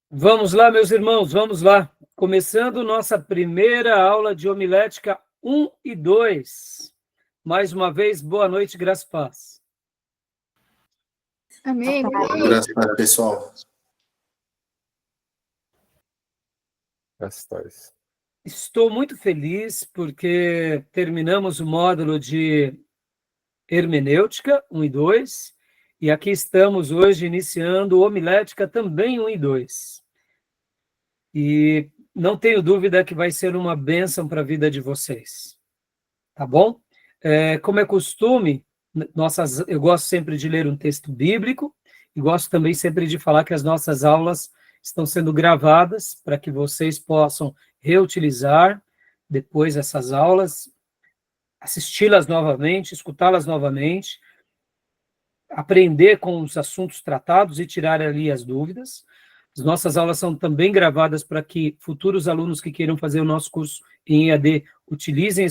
Vamos lá, meus irmãos, vamos lá. Começando nossa primeira aula de homilética 1 e 2. Mais uma vez, boa noite, graça e paz. Amém. Graças a Deus, pessoal. Estou muito feliz porque terminamos o módulo de hermenêutica 1 e 2, e aqui estamos hoje iniciando homilética também 1 e 2. E não tenho dúvida que vai ser uma bênção para a vida de vocês. Tá bom? Como é costume, eu gosto sempre de ler um texto bíblico e gosto também sempre de falar que as nossas aulas estão sendo gravadas para que vocês possam reutilizar depois essas aulas, assisti-las novamente, escutá-las novamente, aprender com os assuntos tratados e tirar ali as dúvidas. As nossas aulas são também gravadas para que futuros alunos que queiram fazer o nosso curso em EAD utilizem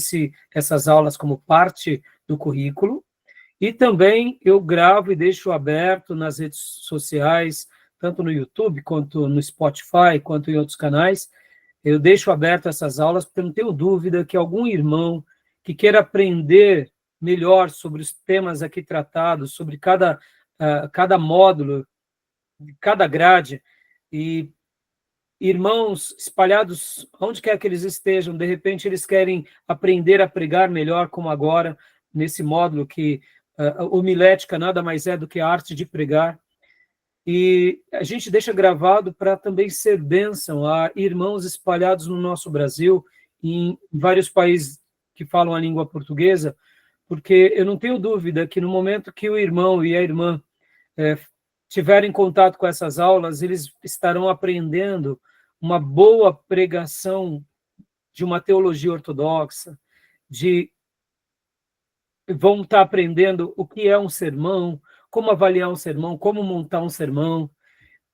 essas aulas como parte do currículo. E também eu gravo e deixo aberto nas redes sociais, tanto no YouTube, quanto no Spotify, quanto em outros canais. Eu deixo aberto essas aulas, porque eu não tenho dúvida que algum irmão que queira aprender melhor sobre os temas aqui tratados, sobre cada módulo, cada grade, e irmãos espalhados onde quer que eles estejam, de repente eles querem aprender a pregar melhor, como agora, nesse módulo que homilética nada mais é do que a arte de pregar. E a gente deixa gravado para também ser bênção a irmãos espalhados no nosso Brasil, em vários países que falam a língua portuguesa, porque eu não tenho dúvida que no momento que o irmão e a irmã tiverem contato com essas aulas, eles estarão aprendendo uma boa pregação de uma teologia ortodoxa, vão estar aprendendo o que é um sermão, como avaliar um sermão, como montar um sermão.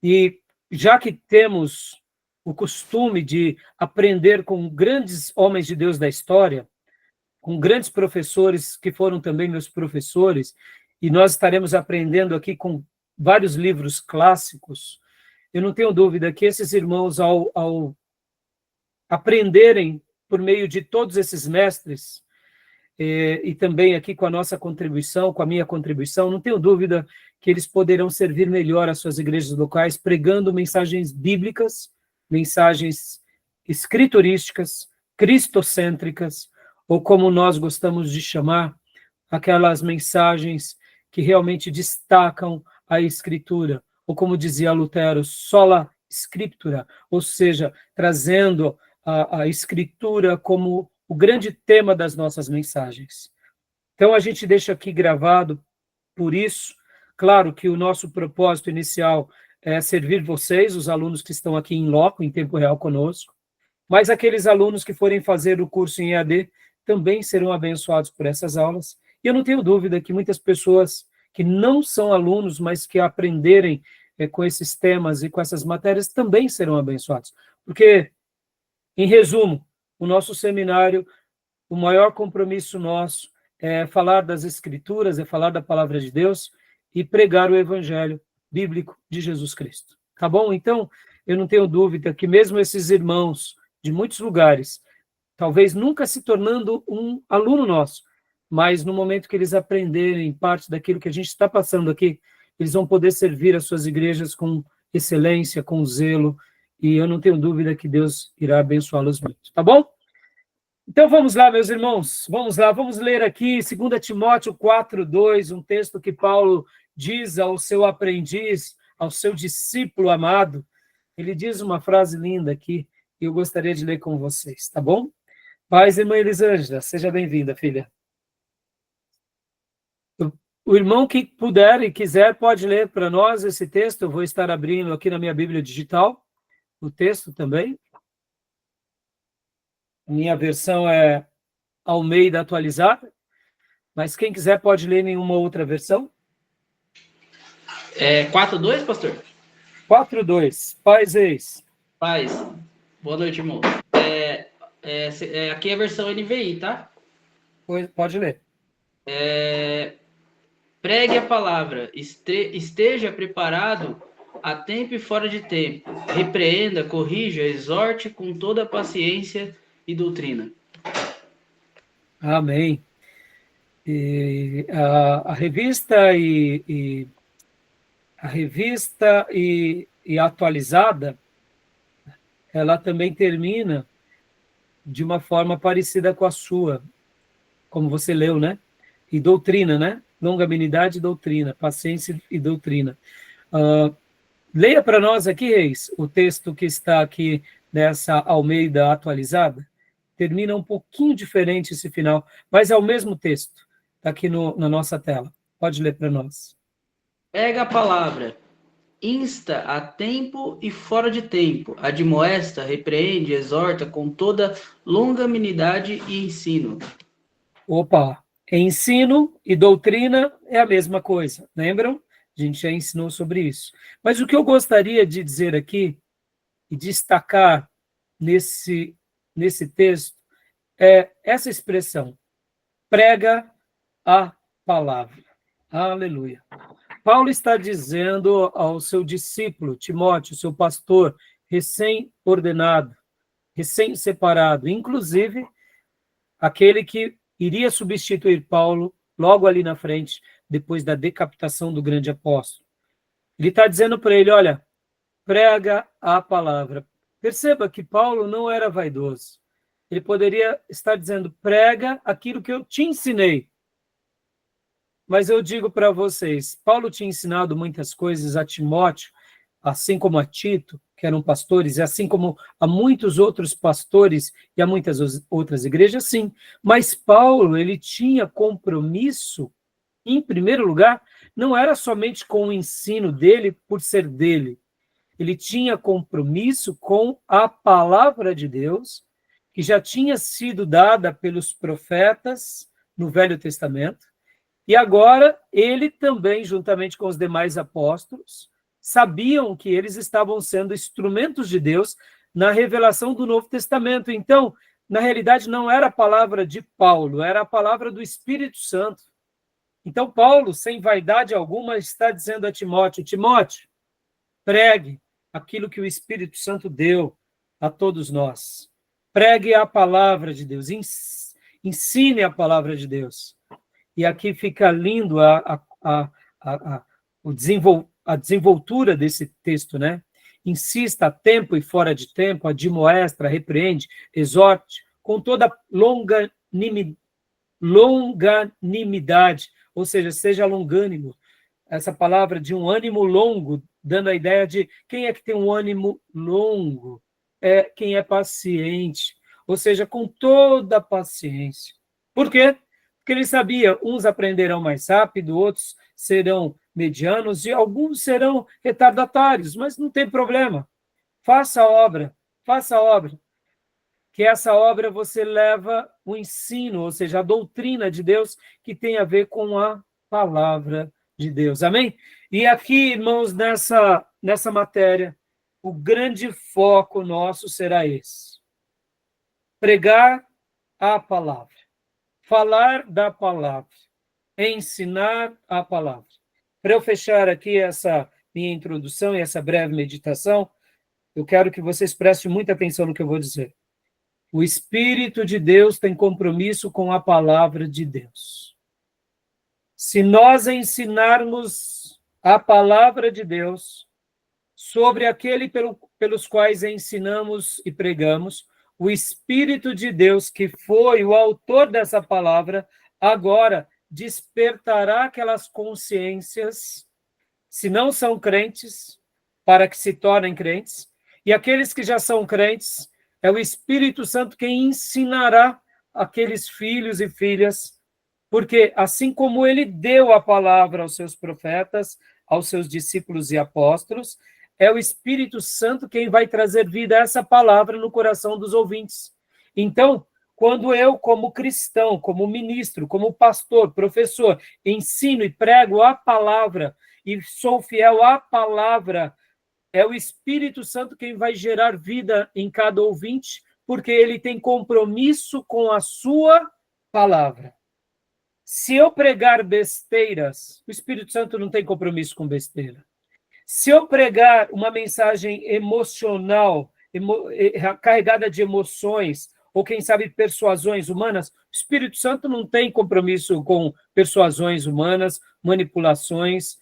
E já que temos o costume de aprender com grandes homens de Deus da história, com grandes professores que foram também meus professores, e nós estaremos aprendendo aqui com vários livros clássicos, eu não tenho dúvida que esses irmãos, ao aprenderem por meio de todos esses mestres, e também aqui com a nossa contribuição, com a minha contribuição, não tenho dúvida que eles poderão servir melhor às suas igrejas locais, pregando mensagens bíblicas, mensagens escriturísticas, cristocêntricas, ou como nós gostamos de chamar, aquelas mensagens que realmente destacam a Escritura, ou como dizia Lutero, sola scriptura, ou seja, trazendo a Escritura como o grande tema das nossas mensagens. Então, a gente deixa aqui gravado por isso. Claro que o nosso propósito inicial é servir vocês, os alunos que estão aqui em loco, em tempo real conosco, mas aqueles alunos que forem fazer o curso em EAD também serão abençoados por essas aulas. E eu não tenho dúvida que muitas pessoas que não são alunos, mas que aprenderem com esses temas e com essas matérias, também serão abençoados. Porque, em resumo, o nosso seminário, o maior compromisso nosso é falar das Escrituras, é falar da palavra de Deus e pregar o evangelho bíblico de Jesus Cristo. Tá bom? Então, eu não tenho dúvida que mesmo esses irmãos de muitos lugares, talvez nunca se tornando um aluno nosso, mas no momento que eles aprenderem parte daquilo que a gente está passando aqui, eles vão poder servir as suas igrejas com excelência, com zelo, e eu não tenho dúvida que Deus irá abençoá-los muito. Tá bom? Então vamos lá, meus irmãos, vamos lá, vamos ler aqui 2 Timóteo 4:2, um texto que Paulo diz ao seu aprendiz, ao seu discípulo amado. Ele diz uma frase linda aqui, e eu gostaria de ler com vocês, tá bom? Paz, irmã Elisângela, seja bem-vinda, filha. O irmão que puder e quiser pode ler para nós esse texto, eu vou estar abrindo aqui na minha Bíblia digital, o texto também. Minha versão é Almeida atualizada, mas quem quiser pode ler nenhuma outra versão. 4:2, pastor? 4:2. Paz, ex. Paz. Boa noite, irmão. Aqui é a versão NVI, tá? Pode ler. Pregue a palavra, esteja preparado a tempo e fora de tempo. Repreenda, corrija, exorte com toda paciência e doutrina. Amém. E a revista e atualizada, ela também termina de uma forma parecida com a sua, como você leu, né? E doutrina, né? Longanimidade e doutrina, paciência e doutrina. Leia para nós aqui, Reis, o texto que está aqui nessa Almeida atualizada. Termina um pouquinho diferente esse final, mas é o mesmo texto. Está aqui na nossa tela. Pode ler para nós. Pega a palavra, insta a tempo e fora de tempo, admoesta, repreende, exorta com toda longanimidade e ensino. Opa, ensino e doutrina é a mesma coisa, lembram? A gente já ensinou sobre isso. Mas o que eu gostaria de dizer aqui e destacar nesse texto é essa expressão, prega a palavra. Aleluia. Paulo está dizendo ao seu discípulo, Timóteo, seu pastor, recém-ordenado, recém-separado, inclusive aquele que iria substituir Paulo logo ali na frente, depois da decapitação do grande apóstolo. Ele está dizendo para ele, olha, prega a palavra. Perceba que Paulo não era vaidoso. Ele poderia estar dizendo, prega aquilo que eu te ensinei. Mas eu digo para vocês, Paulo tinha ensinado muitas coisas a Timóteo, assim como a Tito, que eram pastores, e assim como a muitos outros pastores e a muitas outras igrejas, sim. Mas Paulo, ele tinha compromisso, em primeiro lugar, não era somente com o ensino dele por ser dele. Ele tinha compromisso com a palavra de Deus, que já tinha sido dada pelos profetas no Velho Testamento, e agora ele também, juntamente com os demais apóstolos, sabiam que eles estavam sendo instrumentos de Deus na revelação do Novo Testamento. Então, na realidade, não era a palavra de Paulo, era a palavra do Espírito Santo. Então, Paulo, sem vaidade alguma, está dizendo a Timóteo, Timóteo, pregue aquilo que o Espírito Santo deu a todos nós. Pregue a palavra de Deus, ensine a palavra de Deus. E aqui fica lindo a desenvoltura desse texto, né? Insista a tempo e fora de tempo, admoesta, repreende, exorte, com toda longanimidade, ou seja longânimo. Essa palavra de um ânimo longo, dando a ideia de quem é que tem um ânimo longo? É quem é paciente, ou seja, com toda a paciência. Por quê? Porque ele sabia, uns aprenderão mais rápido, outros serão medianos e alguns serão retardatários, mas não tem problema. Faça a obra, que essa obra você leva o ensino, ou seja, a doutrina de Deus que tem a ver com a palavra de Deus. Amém? E aqui, irmãos, nessa matéria, o grande foco nosso será esse. Pregar a palavra. Falar da palavra, ensinar a palavra. Para eu fechar aqui essa minha introdução e essa breve meditação, eu quero que vocês prestem muita atenção no que eu vou dizer. O Espírito de Deus tem compromisso com a palavra de Deus. Se nós ensinarmos a palavra de Deus sobre aquele pelos quais ensinamos e pregamos, o Espírito de Deus, que foi o autor dessa palavra, agora despertará aquelas consciências, se não são crentes, para que se tornem crentes, e aqueles que já são crentes, é o Espírito Santo quem ensinará aqueles filhos e filhas, porque assim como ele deu a palavra aos seus profetas, aos seus discípulos e apóstolos, é o Espírito Santo quem vai trazer vida a essa palavra no coração dos ouvintes. Então, quando eu, como cristão, como ministro, como pastor, professor, ensino e prego a palavra e sou fiel à palavra, é o Espírito Santo quem vai gerar vida em cada ouvinte, porque ele tem compromisso com a sua palavra. Se eu pregar besteiras, o Espírito Santo não tem compromisso com besteira. Se eu pregar uma mensagem emocional, carregada de emoções, ou quem sabe persuasões humanas, o Espírito Santo não tem compromisso com persuasões humanas, manipulações.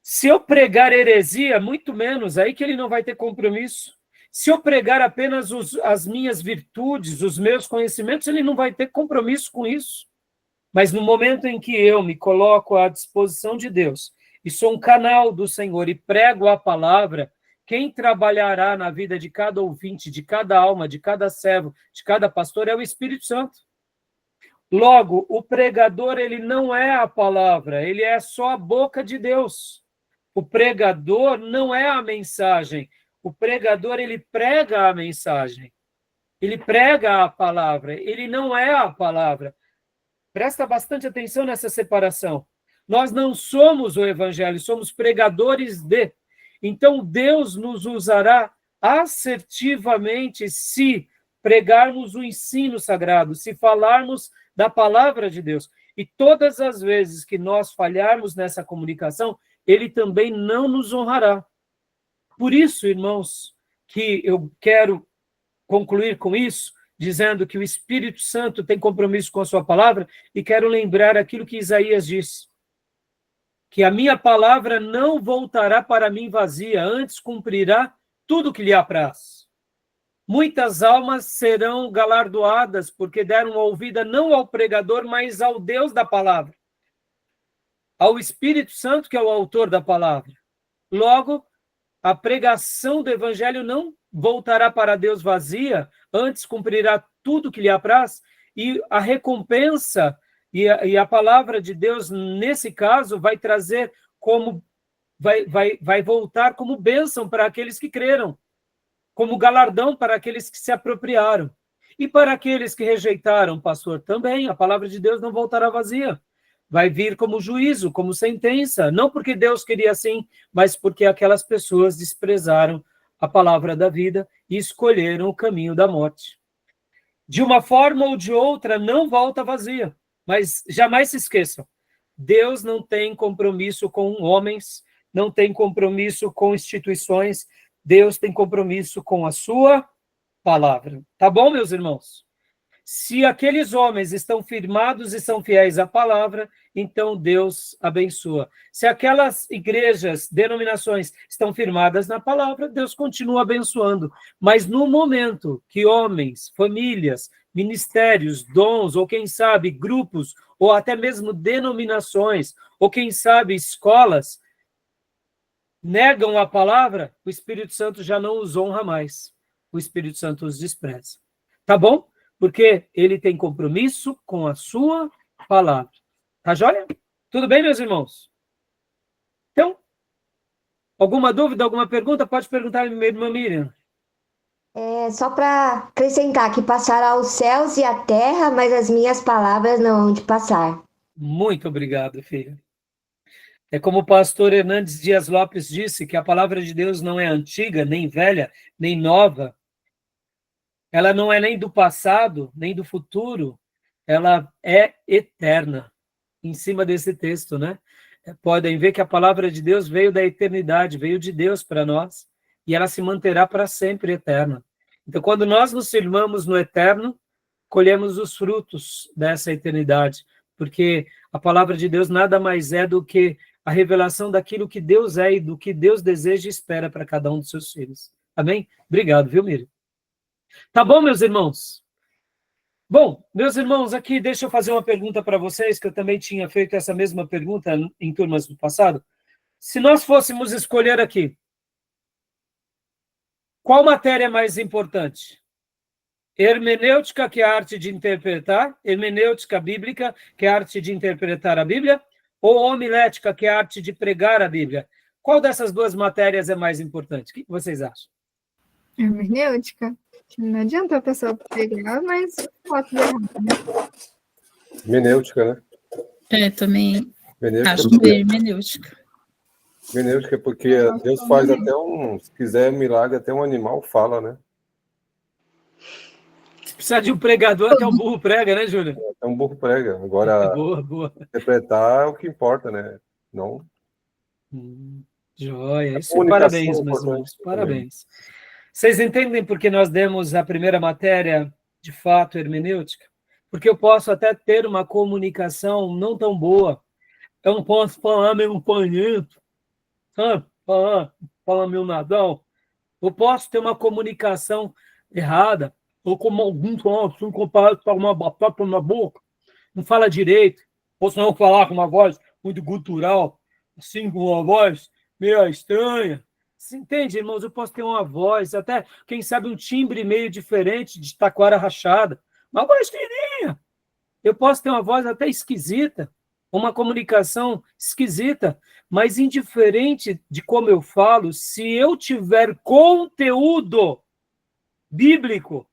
Se eu pregar heresia, muito menos, aí que ele não vai ter compromisso. Se eu pregar apenas as minhas virtudes, os meus conhecimentos, ele não vai ter compromisso com isso. Mas no momento em que eu me coloco à disposição de Deus e sou um canal do Senhor e prego a palavra, quem trabalhará na vida de cada ouvinte, de cada alma, de cada servo, de cada pastor é o Espírito Santo. Logo, o pregador, ele não é a palavra, ele é só a boca de Deus. O pregador não é a mensagem. O pregador, ele prega a mensagem. Ele prega a palavra. Ele não é a palavra. Presta bastante atenção nessa separação. Nós não somos o evangelho, somos pregadores de. Então, Deus nos usará assertivamente se pregarmos o ensino sagrado, se falarmos da palavra de Deus. E todas as vezes que nós falharmos nessa comunicação, ele também não nos honrará. Por isso, irmãos, que eu quero concluir com isso, dizendo que o Espírito Santo tem compromisso com a sua palavra, e quero lembrar aquilo que Isaías disse, que a minha palavra não voltará para mim vazia, antes cumprirá tudo o que lhe apraz. Muitas almas serão galardoadas, porque deram ouvida não ao pregador, mas ao Deus da palavra, ao Espírito Santo, que é o autor da palavra. Logo, a pregação do evangelho não voltará para Deus vazia, antes cumprirá tudo que lhe apraz, e a recompensa e a palavra de Deus, nesse caso, vai trazer como, vai voltar como bênção para aqueles que creram, como galardão para aqueles que se apropriaram. E para aqueles que rejeitaram, pastor, também, a palavra de Deus não voltará vazia. Vai vir como juízo, como sentença, não porque Deus queria assim, mas porque aquelas pessoas desprezaram a palavra da vida e escolheram o caminho da morte. De uma forma ou de outra, não volta vazia, mas jamais se esqueçam, Deus não tem compromisso com homens, não tem compromisso com instituições, Deus tem compromisso com a sua palavra. Tá bom, meus irmãos? Se aqueles homens estão firmados e são fiéis à palavra, então Deus abençoa. Se aquelas igrejas, denominações, estão firmadas na palavra, Deus continua abençoando. Mas no momento que homens, famílias, ministérios, dons, ou quem sabe grupos, ou até mesmo denominações, ou quem sabe escolas, negam a palavra, o Espírito Santo já não os honra mais. O Espírito Santo os despreza. Tá bom? Porque ele tem compromisso com a sua palavra. Tá joia? Tudo bem, meus irmãos? Então, alguma dúvida, alguma pergunta? Pode perguntar, minha irmã Miriam. Só para acrescentar que passará os céus e a terra, mas as minhas palavras não hão de passar. Muito obrigado, filha. É como o pastor Hernandes Dias Lopes disse, que a palavra de Deus não é antiga, nem velha, nem nova. Ela não é nem do passado, nem do futuro, ela é eterna. Em cima desse texto, né? Podem ver que a palavra de Deus veio da eternidade, veio de Deus para nós, e ela se manterá para sempre eterna. Então, quando nós nos firmamos no eterno, colhemos os frutos dessa eternidade, porque a palavra de Deus nada mais é do que a revelação daquilo que Deus é e do que Deus deseja e espera para cada um dos seus filhos. Amém? Obrigado, viu, Miriam? Tá bom, meus irmãos? Bom, meus irmãos, aqui deixa eu fazer uma pergunta para vocês, que eu também tinha feito essa mesma pergunta em turmas do passado. Se nós fôssemos escolher aqui, qual matéria é mais importante? Hermenêutica, que é a arte de interpretar, hermenêutica bíblica, que é a arte de interpretar a Bíblia, ou homilética, que é a arte de pregar a Bíblia? Qual dessas duas matérias é mais importante? O que vocês acham? Hermenêutica. Não adianta a pessoa pegar, mas pode ver. Hermenêutica, né? Também Hermenêutica acho que é hermenêutica. Hermenêutica é porque Deus faz até se quiser milagre, até um animal fala, né? Se precisar de um pregador, até um burro prega, né, Júlia? Até um burro prega. Agora, boa. interpretar é o que importa, né? Não. Joia, isso, comunicação parabéns, é meus importante irmãos, também. parabéns. Vocês entendem por que nós demos a primeira matéria, de fato, hermenêutica? Porque eu posso até ter uma comunicação não tão boa. Eu não posso falar meio panhento, sabe? Falar meio nadão. Eu posso ter uma comunicação errada, ou como alguns falam, assim, comparado com uma batata na boca, não fala direito, ou se não falar com uma voz muito gutural, assim, com uma voz meio estranha. Você entende, irmãos? Eu posso ter uma voz, até, quem sabe, um timbre meio diferente de taquara rachada, uma voz fininha. Eu posso ter uma voz até esquisita, uma comunicação esquisita, mas indiferente de como eu falo, se eu tiver conteúdo bíblico,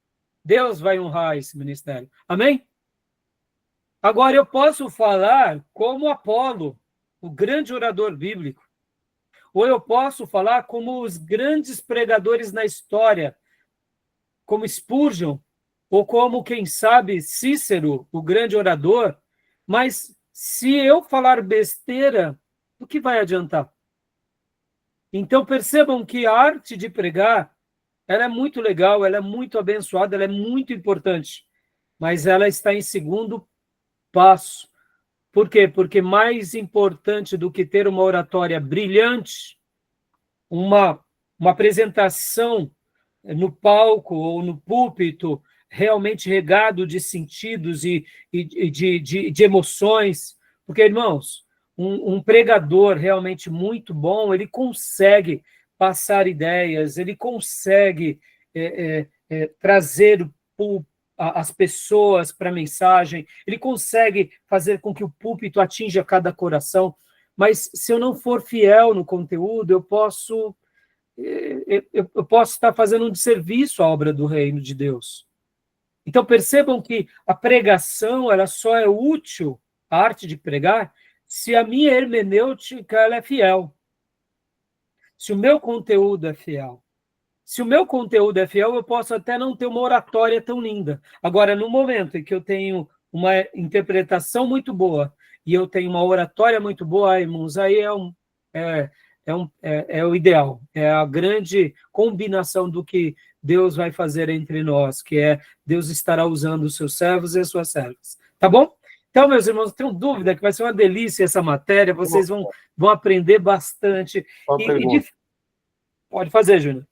Deus vai honrar esse ministério. Amém? Agora, eu posso falar como Apolo, o grande orador bíblico, ou eu posso falar como os grandes pregadores na história, como Spurgeon, ou como, quem sabe, Cícero, o grande orador, mas se eu falar besteira, o que vai adiantar? Então, percebam que a arte de pregar, ela é muito legal, ela é muito abençoada, ela é muito importante, mas ela está em segundo passo. Por quê? Porque mais importante do que ter uma oratória brilhante, uma apresentação no palco ou no púlpito realmente regado de sentidos e de emoções, porque, irmãos, um pregador realmente muito bom, ele consegue passar ideias, ele consegue trazer as pessoas para a mensagem, ele consegue fazer com que o púlpito atinja cada coração, mas se eu não for fiel no conteúdo, eu posso estar fazendo um desserviço à obra do reino de Deus. Então, percebam que a pregação ela só é útil, a arte de pregar, se a minha hermenêutica ela é fiel. Se o meu conteúdo é fiel. Se o meu conteúdo é fiel, eu posso até não ter uma oratória tão linda. Agora, no momento em que eu tenho uma interpretação muito boa e eu tenho uma oratória muito boa, irmãos, aí é o ideal, é a grande combinação do que Deus vai fazer entre nós, que é Deus estará usando os seus servos e as suas servas. Tá bom? Então, meus irmãos, não tenho dúvida que vai ser uma delícia essa matéria, vocês vão aprender bastante. Pode fazer, Júnior.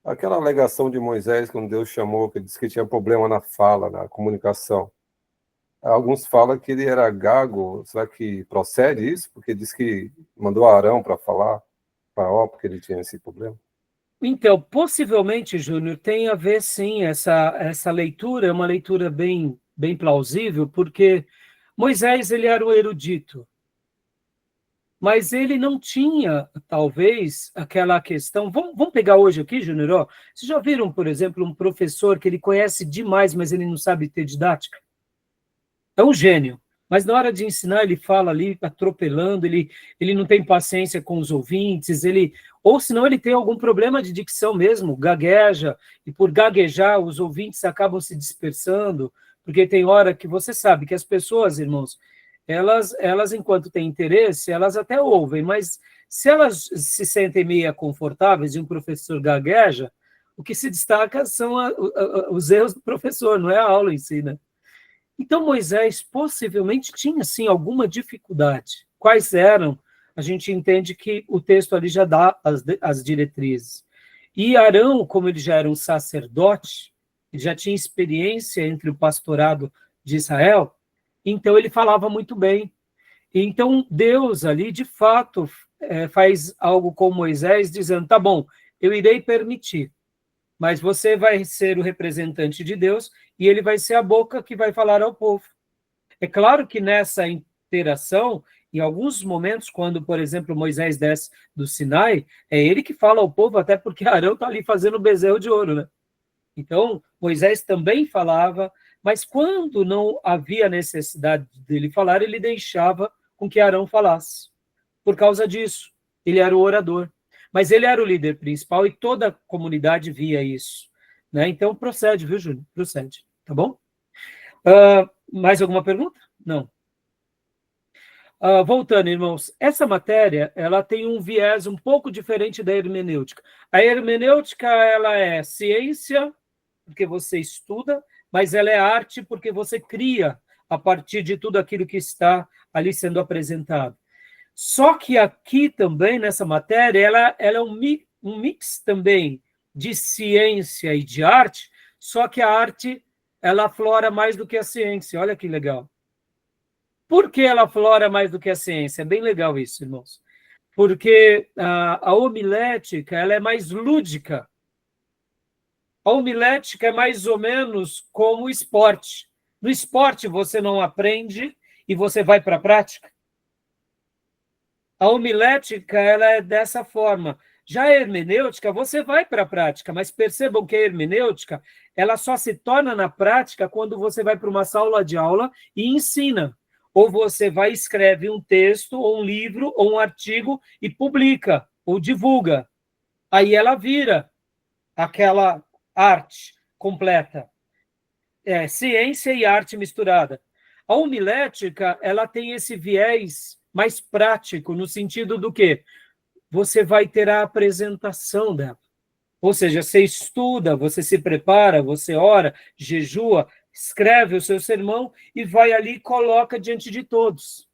Aquela alegação de Moisés, quando Deus chamou, que disse que tinha problema na fala, na comunicação. Alguns falam que ele era gago. Será que procede isso? Porque diz que mandou Arão para falar, Faraó, porque ele tinha esse problema. Então, possivelmente, Júnior, tem a ver, sim, essa leitura, é uma leitura bem plausível, porque Moisés ele era o erudito, mas ele não tinha, talvez, aquela questão... Vamos pegar hoje aqui, Júnior, vocês já viram, por exemplo, um professor que ele conhece demais, mas ele não sabe ter didática? É um gênio, mas na hora de ensinar ele fala ali atropelando, ele não tem paciência com os ouvintes, ou senão ele tem algum problema de dicção mesmo, gagueja, e por gaguejar os ouvintes acabam se dispersando, porque tem hora que você sabe que as pessoas, irmãos, elas enquanto têm interesse, elas até ouvem, mas se elas se sentem meio confortáveis e um professor gagueja, o que se destaca são os erros do professor, não é a aula em si, né? Então, Moisés possivelmente tinha, sim, alguma dificuldade. Quais eram? A gente entende que o texto ali já dá as diretrizes. E Arão, como ele já era um sacerdote, ele já tinha experiência entre o pastorado de Israel, então ele falava muito bem. Então, Deus ali, de fato, faz algo com Moisés, dizendo, tá bom, eu irei permitir, mas você vai ser o representante de Deus e ele vai ser a boca que vai falar ao povo. É claro que nessa interação, em alguns momentos, quando, por exemplo, Moisés desce do Sinai, é ele que fala ao povo, até porque Arão está ali fazendo o bezerro de ouro, né? Então, Moisés também falava, mas quando não havia necessidade dele falar, ele deixava com que Arão falasse. Por causa disso, ele era o orador. Mas ele era o líder principal e toda a comunidade via isso. Né? Então, procede, viu, Júnior? Procede, tá bom? Mais alguma pergunta? Não. Voltando, irmãos, essa matéria ela tem um viés um pouco diferente da hermenêutica. A hermenêutica ela é ciência, porque você estuda, mas ela é arte porque você cria a partir de tudo aquilo que está ali sendo apresentado. Só que aqui também, nessa matéria, ela é um mix também de ciência e de arte, só que a arte ela aflora mais do que a ciência. Olha que legal. Por que ela aflora mais do que a ciência? É bem legal isso, irmãos. Porque a homilética ela é mais lúdica. A homilética é mais ou menos como o esporte. No esporte você não aprende e você vai para a prática. A homilética ela é dessa forma. Já a hermenêutica, você vai para a prática, mas percebam que a hermenêutica ela só se torna na prática quando você vai para uma sala de aula e ensina. Ou você vai e escreve um texto, ou um livro, ou um artigo e publica, ou divulga. Aí ela vira aquela arte completa. É ciência e arte misturada. A homilética, ela tem esse viés mais prático, no sentido do quê? Você vai ter a apresentação dela. Ou seja, você estuda, você se prepara, você ora, jejua, escreve o seu sermão e vai ali e coloca diante de todos.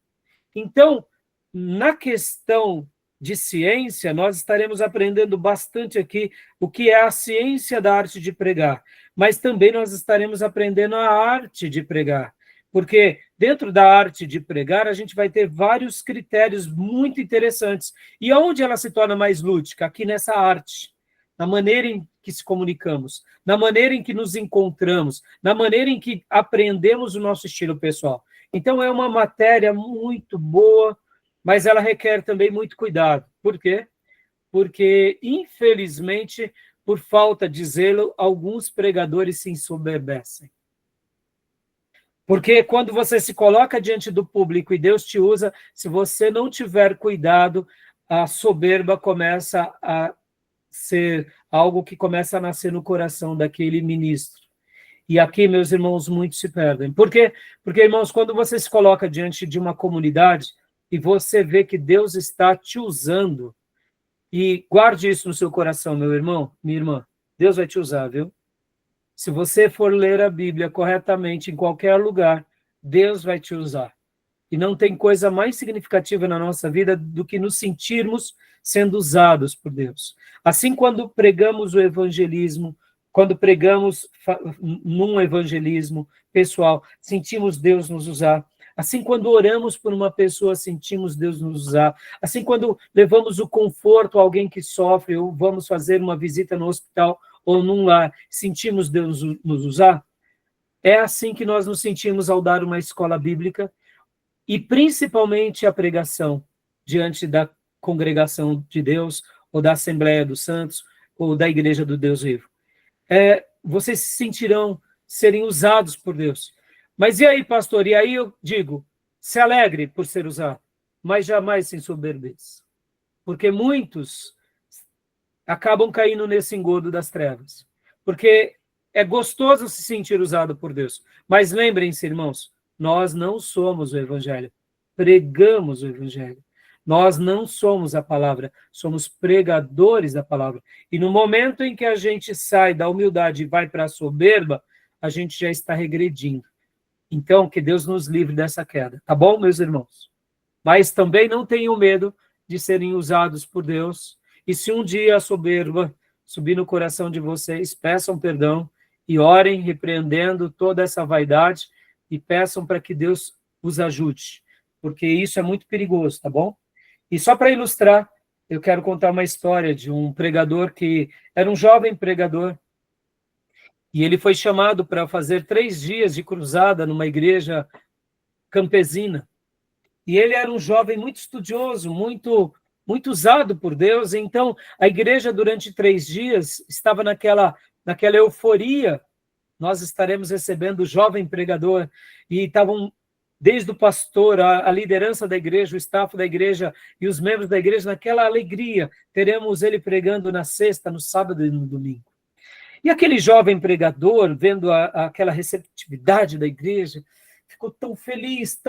Então, na questão de ciência, nós estaremos aprendendo bastante aqui o que é a ciência da arte de pregar, mas também nós estaremos aprendendo a arte de pregar, porque dentro da arte de pregar a gente vai ter vários critérios muito interessantes. E aonde ela se torna mais lúdica? Aqui nessa arte, na maneira em que se comunicamos, na maneira em que nos encontramos, na maneira em que aprendemos o nosso estilo pessoal. Então, é uma matéria muito boa, mas ela requer também muito cuidado. Por quê? Porque, infelizmente, por falta de zelo, alguns pregadores se ensoberbecem. Porque quando você se coloca diante do público e Deus te usa, se você não tiver cuidado, a soberba começa a ser algo que começa a nascer no coração daquele ministro. E aqui, meus irmãos, muitos se perdem. Por quê? Porque, irmãos, quando você se coloca diante de uma comunidade e você vê que Deus está te usando, e guarde isso no seu coração, meu irmão, minha irmã, Deus vai te usar, viu? Se você for ler a Bíblia corretamente em qualquer lugar, Deus vai te usar. E não tem coisa mais significativa na nossa vida do que nos sentirmos sendo usados por Deus. Assim, quando pregamos o evangelismo, quando pregamos num evangelismo pessoal, sentimos Deus nos usar. Assim, quando oramos por uma pessoa, sentimos Deus nos usar. Assim, quando levamos o conforto a alguém que sofre, ou vamos fazer uma visita no hospital ou num lar, sentimos Deus nos usar. É assim que nós nos sentimos ao dar uma escola bíblica, e principalmente a pregação diante da congregação de Deus, ou da Assembleia dos Santos, ou da Igreja do Deus Vivo. Vocês se sentirão serem usados por Deus. Mas e aí, pastor? E aí eu digo, se alegre por ser usado, mas jamais se ensoberbeça. Porque muitos acabam caindo nesse engodo das trevas. Porque é gostoso se sentir usado por Deus. Mas lembrem-se, irmãos, nós não somos o Evangelho. Pregamos o Evangelho. Nós não somos a palavra, somos pregadores da palavra. E no momento em que a gente sai da humildade e vai para a soberba, a gente já está regredindo. Então, que Deus nos livre dessa queda. Tá bom, meus irmãos? Mas também não tenham medo de serem usados por Deus. E se um dia a soberba subir no coração de vocês, peçam perdão e orem repreendendo toda essa vaidade e peçam para que Deus os ajude. Porque isso é muito perigoso, tá bom? E só para ilustrar, eu quero contar uma história de um pregador que era um jovem pregador, e ele foi chamado para fazer 3 dias de cruzada numa igreja campesina. E ele era um jovem muito estudioso, muito usado por Deus. Então, a igreja, durante 3 dias, estava naquela euforia. Nós estaremos recebendo o jovem pregador, e estavam desde o pastor, a liderança da igreja, o staff da igreja e os membros da igreja, naquela alegria. Teremos ele pregando na sexta, no sábado e no domingo. E aquele jovem pregador, vendo aquela receptividade da igreja, ficou tão feliz,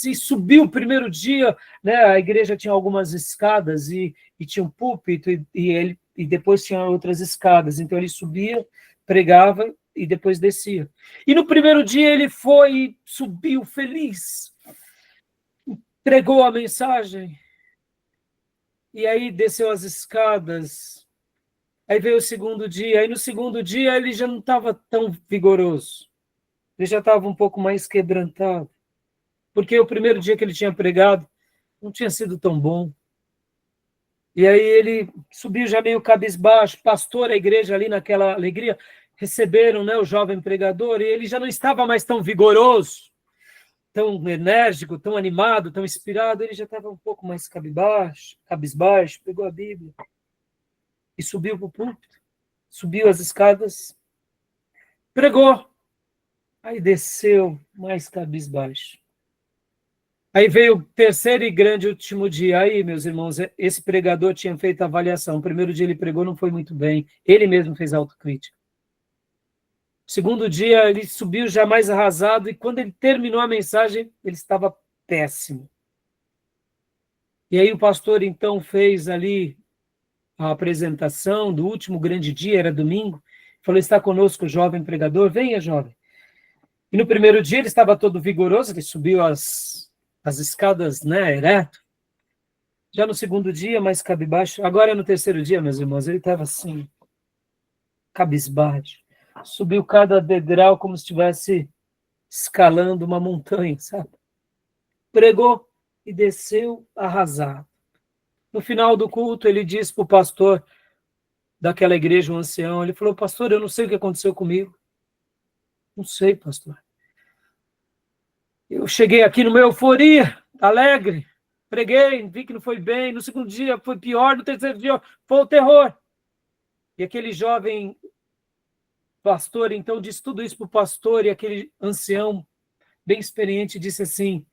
e subiu o primeiro dia, né? A igreja tinha algumas escadas e tinha um púlpito, e depois tinha outras escadas, então ele subia, pregava e depois descia. E no primeiro dia ele foi, subiu feliz, pregou a mensagem, e aí desceu as escadas. Aí veio o segundo dia, aí no segundo dia ele já não estava tão vigoroso, ele já estava um pouco mais quebrantado, porque o primeiro dia que ele tinha pregado não tinha sido tão bom. E aí ele subiu já meio cabisbaixo, pastor, a igreja ali naquela alegria, receberam, né, o jovem pregador, e ele já não estava mais tão vigoroso, tão enérgico, tão animado, tão inspirado, ele já estava um pouco mais cabisbaixo, pegou a Bíblia e subiu para o púlpito, subiu as escadas, pregou, aí desceu mais cabisbaixo. Aí veio o terceiro e grande último dia. Aí, meus irmãos, esse pregador tinha feito a avaliação. O primeiro dia ele pregou, não foi muito bem. Ele mesmo fez autocrítica. O segundo dia ele subiu já mais arrasado, e quando ele terminou a mensagem, ele estava péssimo. E aí o pastor então fez ali a apresentação do último grande dia, era domingo, falou: está conosco o jovem pregador, venha, jovem. E no primeiro dia ele estava todo vigoroso, ele subiu as escadas, né, ereto. Já no segundo dia, mais cabisbaixo. Agora no terceiro dia, meus irmãos, ele estava assim, cabisbaixo. Subiu cada degrau como se estivesse escalando uma montanha, sabe? Pregou e desceu arrasado. No final do culto, ele disse para o pastor daquela igreja, um ancião, ele falou: pastor, eu não sei o que aconteceu comigo. Não sei, pastor. Eu cheguei aqui numa euforia, alegre, preguei, vi que não foi bem, no segundo dia foi pior, no terceiro dia foi o terror. E aquele jovem pastor, então, disse tudo isso para o pastor, e aquele ancião, bem experiente, disse assim: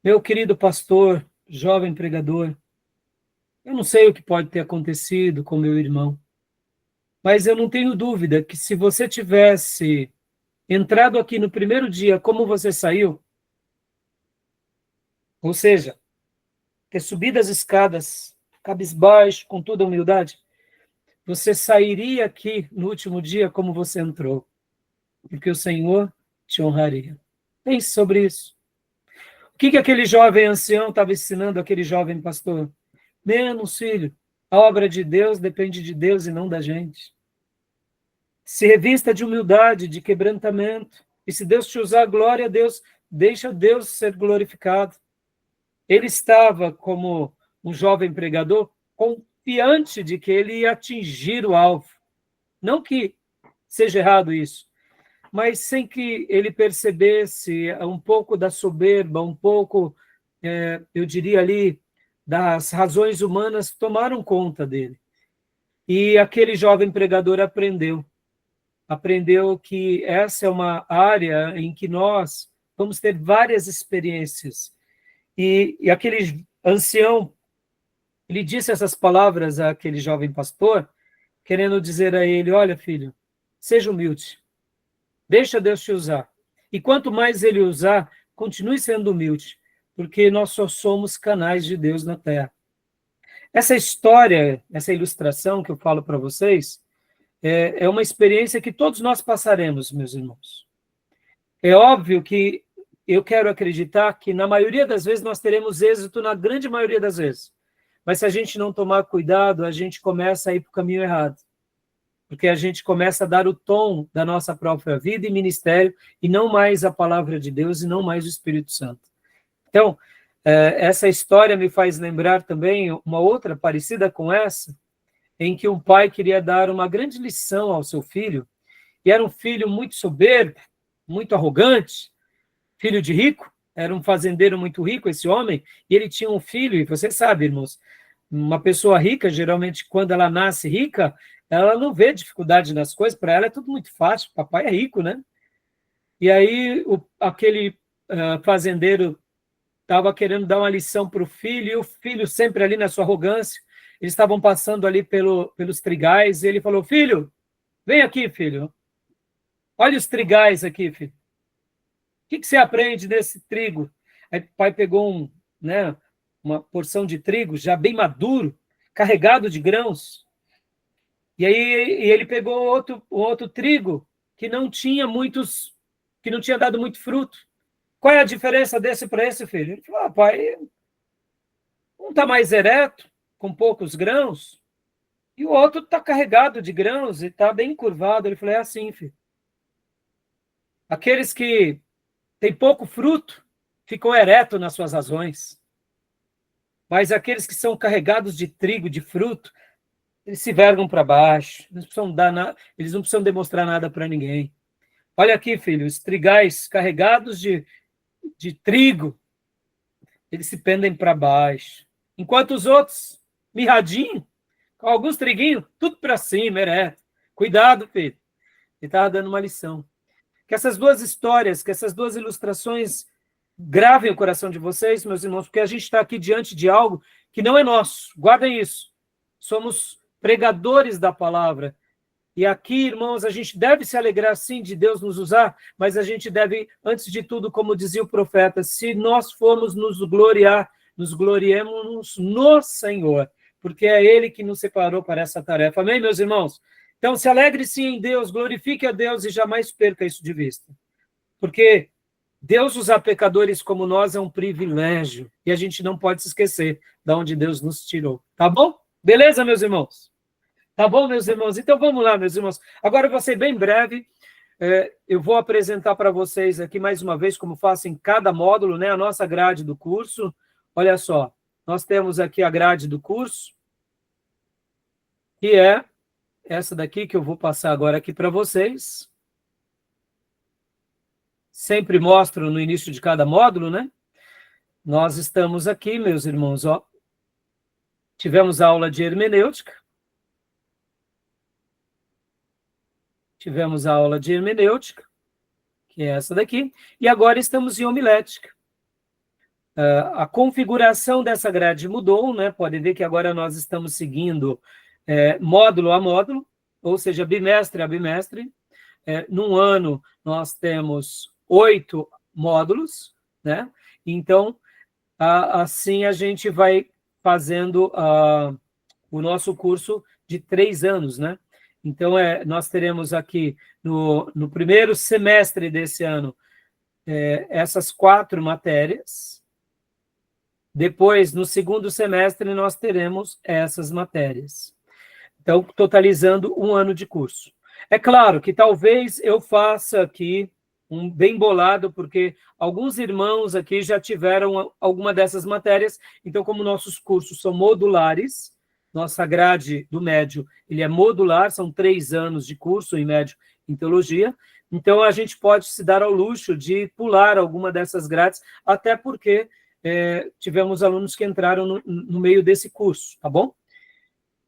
meu querido pastor, jovem pregador, eu não sei o que pode ter acontecido com meu irmão, mas eu não tenho dúvida que se você tivesse entrado aqui no primeiro dia como você saiu, ou seja, ter subido as escadas, cabisbaixo, com toda a humildade, você sairia aqui no último dia como você entrou, porque o Senhor te honraria. Pense sobre isso. O que aquele jovem ancião estava ensinando aquele jovem pastor? Menos, filho, a obra de Deus depende de Deus e não da gente. Se revista de humildade, de quebrantamento, e se Deus te usar, glória a Deus, deixa Deus ser glorificado. Ele estava como um jovem pregador confiante de que ele ia atingir o alvo. Não que seja errado isso, mas sem que ele percebesse um pouco da soberba, um pouco, eu diria ali, das razões humanas tomaram conta dele. E aquele jovem pregador aprendeu que essa é uma área em que nós vamos ter várias experiências. E aquele ancião, ele disse essas palavras àquele jovem pastor, querendo dizer a ele: olha, filho, seja humilde, deixa Deus te usar. E quanto mais ele usar, continue sendo humilde, porque nós só somos canais de Deus na terra. Essa história, essa ilustração que eu falo para vocês, é uma experiência que todos nós passaremos, meus irmãos. É óbvio que eu quero acreditar que na maioria das vezes nós teremos êxito, na grande maioria das vezes. Mas se a gente não tomar cuidado, a gente começa a ir para o caminho errado. Porque a gente começa a dar o tom da nossa própria vida e ministério, e não mais a palavra de Deus, e não mais o Espírito Santo. Então, essa história me faz lembrar também uma outra parecida com essa, em que um pai queria dar uma grande lição ao seu filho, e era um filho muito soberbo, muito arrogante, filho de rico, era um fazendeiro muito rico esse homem, e ele tinha um filho, e você sabe, irmãos, uma pessoa rica, geralmente, quando ela nasce rica, ela não vê dificuldade nas coisas, para ela é tudo muito fácil, papai é rico, né? E aí aquele fazendeiro estava querendo dar uma lição para o filho, e o filho sempre ali na sua arrogância, eles estavam passando ali pelos trigais, e ele falou: filho, vem aqui, filho, olha os trigais aqui, filho. O que você aprende desse trigo? Aí o pai pegou uma porção de trigo já bem maduro, carregado de grãos. E aí ele pegou outro trigo que não tinha dado muito fruto. Qual é a diferença desse para esse, filho? Ele falou, pai, um está mais ereto, com poucos grãos, e o outro está carregado de grãos e está bem curvado. Ele falou, é assim, filho. Aqueles que têm pouco fruto ficam eretos nas suas razões. Mas aqueles que são carregados de trigo, de fruto, eles se vergam para baixo. Eles não precisam demonstrar nada para ninguém. Olha aqui, filho, os trigais carregados de trigo, eles se pendem para baixo. Enquanto os outros, mirradinho, com alguns triguinhos, tudo para cima, ereto. Cuidado, filho. Ele estava dando uma lição. Que essas duas histórias, que essas duas ilustrações gravem o coração de vocês, meus irmãos, porque a gente está aqui diante de algo que não é nosso. Guardem isso. Somos pregadores da palavra. E aqui, irmãos, a gente deve se alegrar, sim, de Deus nos usar, mas a gente deve, antes de tudo, como dizia o profeta, se nós formos nos gloriar, nos gloriemos no Senhor, porque é Ele que nos separou para essa tarefa. Amém, meus irmãos? Então, se alegre, sim, em Deus, glorifique a Deus e jamais perca isso de vista. Porque Deus usar pecadores como nós é um privilégio, e a gente não pode se esquecer de onde Deus nos tirou. Tá bom? Beleza, meus irmãos? Tá bom, meus irmãos? Então vamos lá, meus irmãos. Agora eu vou ser bem breve. Eu vou apresentar para vocês aqui mais uma vez, como faço em cada módulo, né, a nossa grade do curso. Olha só, nós temos aqui a grade do curso, que é essa daqui que eu vou passar agora aqui para vocês. Sempre mostro no início de cada módulo, né? Nós estamos aqui, meus irmãos, ó. Tivemos aula de hermenêutica. Tivemos a aula de hermenêutica, que é essa daqui, e agora estamos em homilética. A configuração dessa grade mudou, né? Podem ver que agora nós estamos seguindo módulo a módulo, ou seja, bimestre a bimestre. Num ano, nós temos 8 módulos, né? Então, assim a gente vai fazendo o nosso curso de 3 anos, né? Então, nós teremos aqui, no primeiro semestre desse ano, essas 4 matérias. Depois, no segundo semestre, nós teremos essas matérias. Então, totalizando 1 ano de curso. É claro que talvez eu faça aqui um bem bolado, porque alguns irmãos aqui já tiveram alguma dessas matérias. Então, como nossos cursos são modulares, nossa grade do médio, ele é modular, são 3 anos de curso em médio em teologia, então a gente pode se dar ao luxo de pular alguma dessas grades, até porque tivemos alunos que entraram no meio desse curso, tá bom?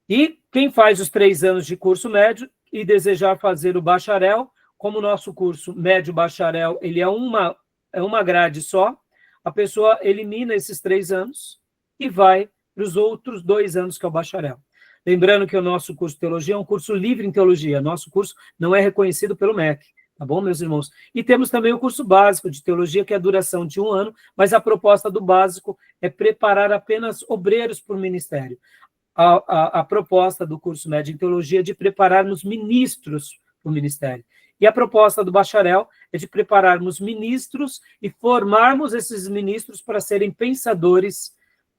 E quem faz os 3 anos de curso médio e desejar fazer o bacharel, como o nosso curso médio bacharel, ele é uma grade só, a pessoa elimina esses 3 anos e vai para os outros 2 anos, que é o bacharel. Lembrando que o nosso curso de teologia é um curso livre em teologia. Nosso curso não é reconhecido pelo MEC. Tá bom, meus irmãos? E temos também o curso básico de teologia, que é a duração de 1 ano, mas a proposta do básico é preparar apenas obreiros para o ministério. A proposta do curso médio em teologia é de prepararmos ministros para o ministério. E a proposta do bacharel é de prepararmos ministros e formarmos esses ministros para serem pensadores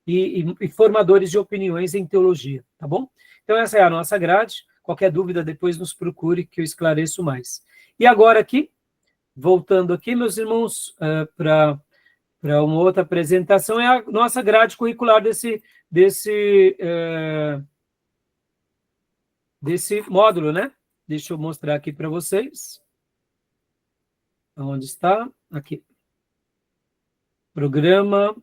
e formadores de opiniões em teologia, tá bom? Então, essa é a nossa grade. Qualquer dúvida, depois nos procure, que eu esclareço mais. E agora aqui, voltando aqui, meus irmãos, para uma outra apresentação, é a nossa grade curricular desse módulo, né? Deixa eu mostrar aqui para vocês. Onde está? Aqui. Programa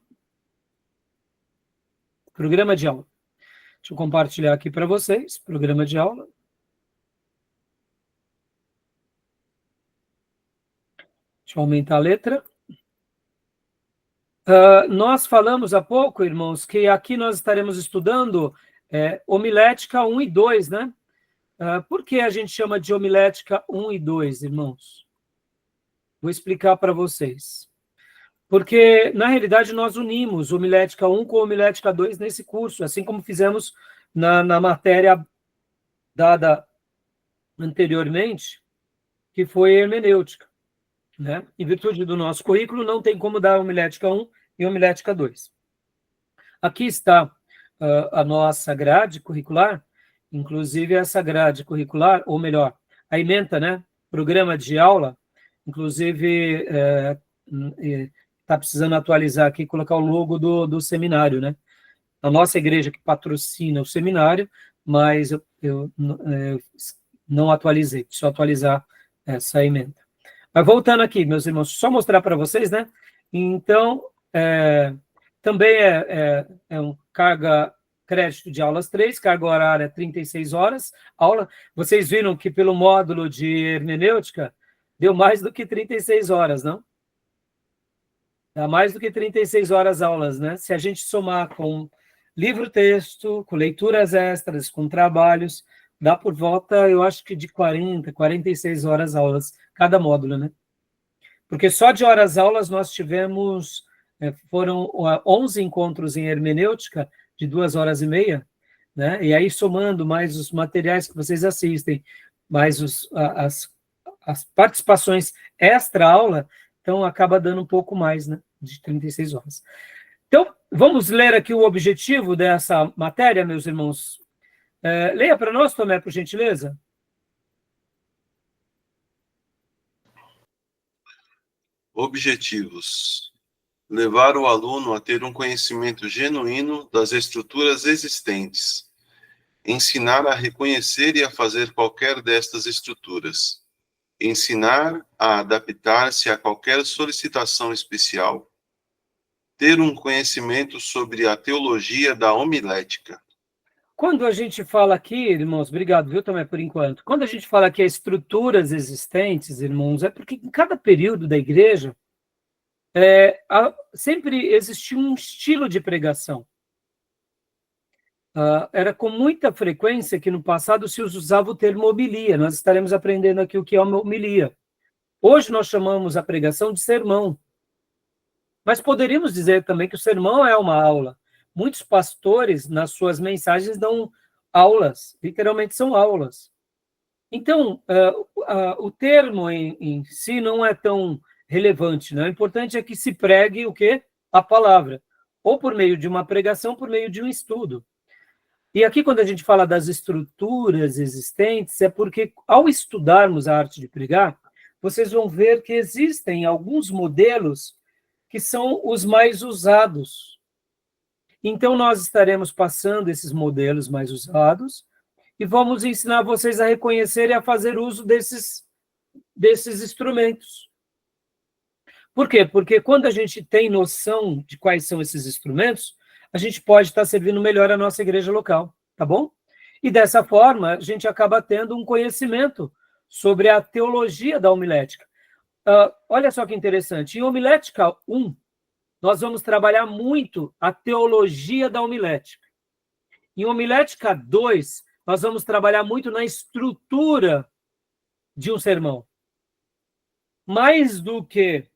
de aula. Deixa eu compartilhar aqui para vocês, programa de aula. Deixa eu aumentar a letra. Nós falamos há pouco, irmãos, que aqui nós estaremos estudando homilética 1 e 2, né? Por que a gente chama de homilética 1 e 2, irmãos? Vou explicar para vocês. Porque, na realidade, nós unimos homilética 1 com homilética 2 nesse curso, assim como fizemos na matéria dada anteriormente, que foi hermenêutica. Né? Em virtude do nosso currículo, não tem como dar homilética 1 e homilética 2. Aqui está a nossa grade curricular, inclusive essa grade curricular, ou melhor, a ementa, né? Programa de aula, inclusive está precisando atualizar aqui, colocar o logo do seminário, né? A nossa igreja que patrocina o seminário, mas eu não atualizei, preciso atualizar essa ementa. Mas voltando aqui, meus irmãos, só mostrar para vocês, né? Então, também é um carga crédito de aulas 3, carga horária 36 horas, aula. Vocês viram que pelo módulo de hermenêutica deu mais do que 36 horas, não? Dá mais do que 36 horas aulas, né? Se a gente somar com livro-texto, com leituras extras, com trabalhos, dá por volta, eu acho que de 40, 46 horas aulas, cada módulo, né? Porque só de horas-aulas nós tivemos, foram 11 encontros em hermenêutica, de 2 horas e meia, né? E aí somando mais os materiais que vocês assistem, mais as participações extra-aula, então acaba dando um pouco mais, né? De 36 horas. Então, vamos ler aqui o objetivo dessa matéria, meus irmãos. Leia para nós, Tomé, por gentileza. Objetivos: levar o aluno a ter um conhecimento genuíno das estruturas existentes, ensinar a reconhecer e a fazer qualquer destas estruturas, ensinar a adaptar-se a qualquer solicitação especial, ter um conhecimento sobre a teologia da homilética. Quando a gente fala aqui, irmãos, obrigado, viu, Tomé, por enquanto. Quando a gente fala aqui estruturas existentes, irmãos, é porque em cada período da igreja sempre existiu um estilo de pregação. Era com muita frequência que no passado se usava o termo homilia. Nós estaremos aprendendo aqui o que é uma homilia. Hoje nós chamamos a pregação de sermão. Mas poderíamos dizer também que o sermão é uma aula. Muitos pastores, nas suas mensagens, dão aulas, literalmente são aulas. Então, o termo em si não é tão relevante, né? O importante é que se pregue o quê? A palavra. Ou por meio de uma pregação, por meio de um estudo. E aqui, quando a gente fala das estruturas existentes, é porque, ao estudarmos a arte de pregar, vocês vão ver que existem alguns modelos que são os mais usados. Então, nós estaremos passando esses modelos mais usados e vamos ensinar vocês a reconhecer e a fazer uso desses instrumentos. Por quê? Porque quando a gente tem noção de quais são esses instrumentos, a gente pode estar servindo melhor a nossa igreja local, tá bom? E dessa forma, a gente acaba tendo um conhecimento sobre a teologia da homilética. Olha só que interessante, em homilética 1, nós vamos trabalhar muito a teologia da homilética. Em homilética 2, nós vamos trabalhar muito na estrutura de um sermão. Mais do que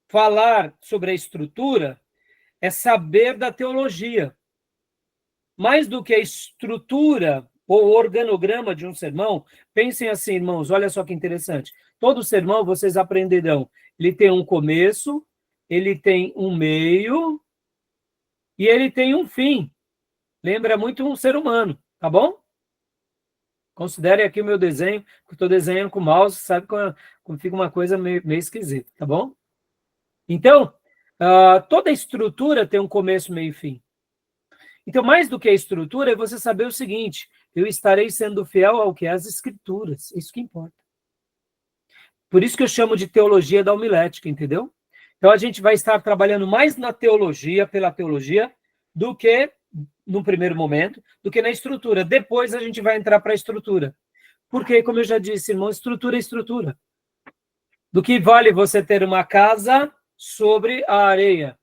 falar sobre a estrutura, é saber da teologia. Mais do que a estrutura ou organograma de um sermão, pensem assim, irmãos, olha só que interessante. Todo sermão vocês aprenderão. Ele tem um começo, ele tem um meio e ele tem um fim. Lembra muito um ser humano, tá bom? Considere aqui o meu desenho, que eu estou desenhando com o mouse, sabe como fica uma coisa meio esquisita, tá bom? Então, toda estrutura tem um começo, meio e fim. Então, mais do que a estrutura, é você saber o seguinte: eu estarei sendo fiel ao que é as escrituras, isso que importa. Por isso que eu chamo de teologia da homilética, entendeu? Então, a gente vai estar trabalhando mais na teologia, pela teologia, do que, no primeiro momento, do que na estrutura. Depois a gente vai entrar para a estrutura. Porque, como eu já disse, irmão, estrutura é estrutura. Do que vale você ter uma casa sobre a areia?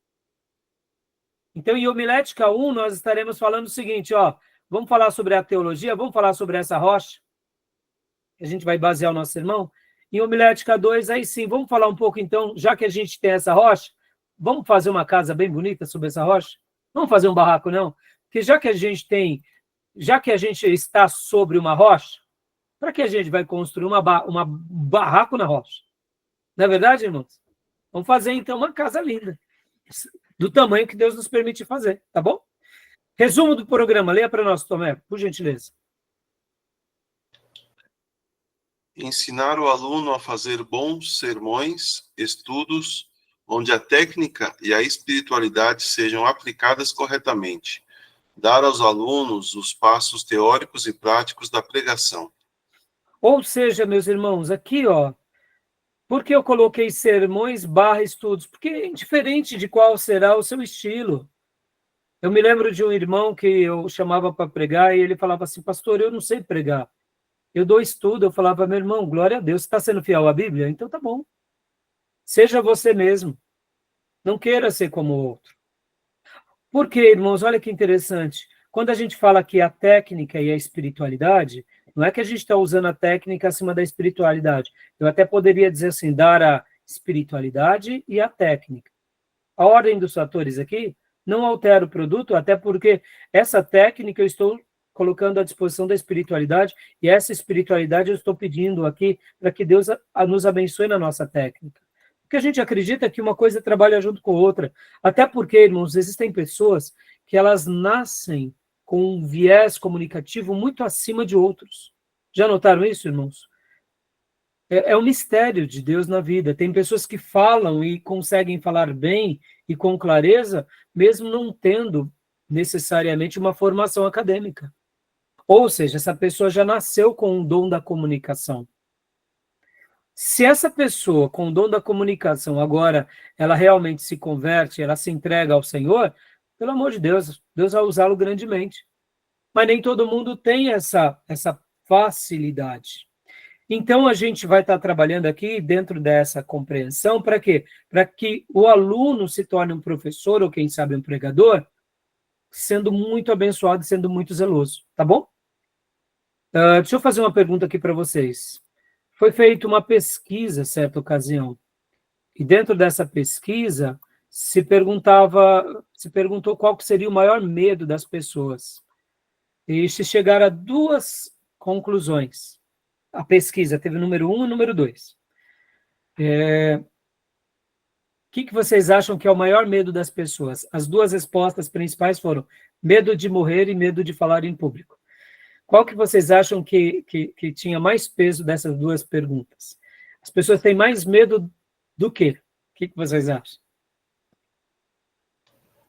Então, em homilética 1, nós estaremos falando o seguinte, vamos falar sobre a teologia, vamos falar sobre essa rocha, que a gente vai basear o nosso sermão. Em homilética 2, aí sim, vamos falar um pouco então, já que a gente tem essa rocha, vamos fazer uma casa bem bonita sobre essa rocha? Vamos fazer um barraco, não? Porque já que a gente está sobre uma rocha, para que a gente vai construir um barraco na rocha? Não é verdade, irmãos? Vamos fazer então uma casa linda, do tamanho que Deus nos permite fazer, tá bom? Resumo do programa, leia para nós, Tomé, por gentileza. Ensinar o aluno a fazer bons sermões, estudos, onde a técnica e a espiritualidade sejam aplicadas corretamente. Dar aos alunos os passos teóricos e práticos da pregação. Ou seja, meus irmãos, aqui, ó, por que eu coloquei sermões / estudos? Porque é indiferente de qual será o seu estilo. Eu me lembro de um irmão que eu chamava para pregar e ele falava assim, pastor, eu não sei pregar. Eu dou estudo, eu falava, meu irmão, glória a Deus, você está sendo fiel à Bíblia? Então tá bom. Seja você mesmo. Não queira ser como o outro. Por quê, irmãos? Olha que interessante. Quando a gente fala aqui a técnica e a espiritualidade, não é que a gente está usando a técnica acima da espiritualidade. Eu até poderia dizer assim, dar a espiritualidade e a técnica. A ordem dos fatores aqui não altera o produto, até porque essa técnica eu estou colocando à disposição da espiritualidade, e essa espiritualidade eu estou pedindo aqui para que Deus nos abençoe na nossa técnica. Porque a gente acredita que uma coisa trabalha junto com a outra. Até porque, irmãos, existem pessoas que elas nascem com um viés comunicativo muito acima de outros. Já notaram isso, irmãos? É um mistério de Deus na vida. Tem pessoas que falam e conseguem falar bem e com clareza, mesmo não tendo necessariamente uma formação acadêmica. Ou seja, essa pessoa já nasceu com o dom da comunicação. Se essa pessoa com o dom da comunicação agora, ela realmente se converte, ela se entrega ao Senhor, pelo amor de Deus, Deus vai usá-lo grandemente. Mas nem todo mundo tem essa facilidade. Então, a gente vai estar trabalhando aqui dentro dessa compreensão, para quê? Para que o aluno se torne um professor, ou quem sabe um pregador, sendo muito abençoado e sendo muito zeloso, tá bom? Deixa eu fazer uma pergunta aqui para vocês. Foi feita uma pesquisa, certa ocasião, e dentro dessa pesquisa se perguntou qual que seria o maior medo das pessoas. E se chegaram a 2 conclusões. A pesquisa teve o número 1 e o número 2. O que vocês acham que é o maior medo das pessoas? As 2 respostas principais foram medo de morrer e medo de falar em público. Qual que vocês acham que tinha mais peso dessas 2 perguntas? As pessoas têm mais medo do quê? O que vocês acham?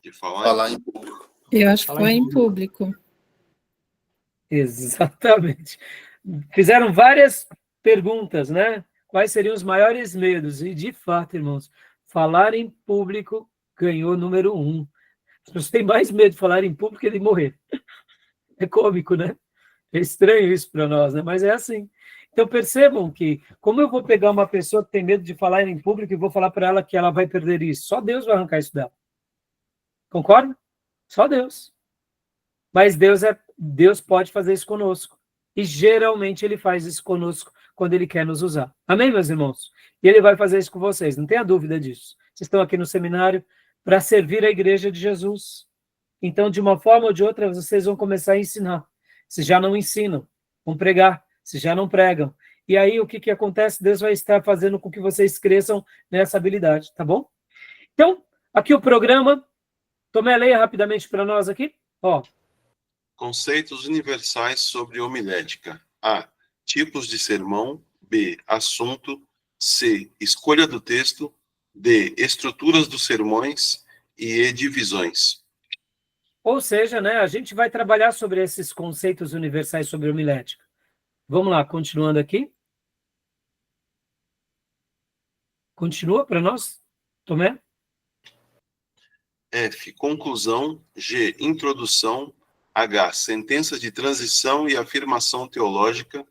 De falar em público. Eu acho que foi em público. Exatamente. Fizeram várias perguntas, né? Quais seriam os maiores medos? E, de fato, irmãos, falar em público ganhou número 1. As pessoas têm mais medo de falar em público que de morrer. É cômico, né? É estranho isso para nós, né? Mas é assim. Então, percebam que, como eu vou pegar uma pessoa que tem medo de falar em público e vou falar para ela que ela vai perder isso? Só Deus vai arrancar isso dela. Concorda? Só Deus. Mas Deus pode fazer isso conosco. E geralmente ele faz isso conosco quando ele quer nos usar. Amém, meus irmãos? E ele vai fazer isso com vocês, não tenha dúvida disso. Vocês estão aqui no seminário para servir a igreja de Jesus. Então, de uma forma ou de outra, vocês vão começar a ensinar. Se já não ensinam, vão pregar. Se já não pregam. E aí, o que acontece? Deus vai estar fazendo com que vocês cresçam nessa habilidade, tá bom? Então, aqui o programa. Tomé, leia rapidamente para nós aqui. Ó. Conceitos universais sobre homilética. A. Tipos de sermão. B. Assunto. C. Escolha do texto. D. Estruturas dos sermões. E divisões. Ou seja, né, a gente vai trabalhar sobre esses conceitos universais sobre homilética. Vamos lá, continuando aqui. Continua para nós, Tomé? F. Conclusão. G. Introdução. H. Sentença de transição e afirmação teológica.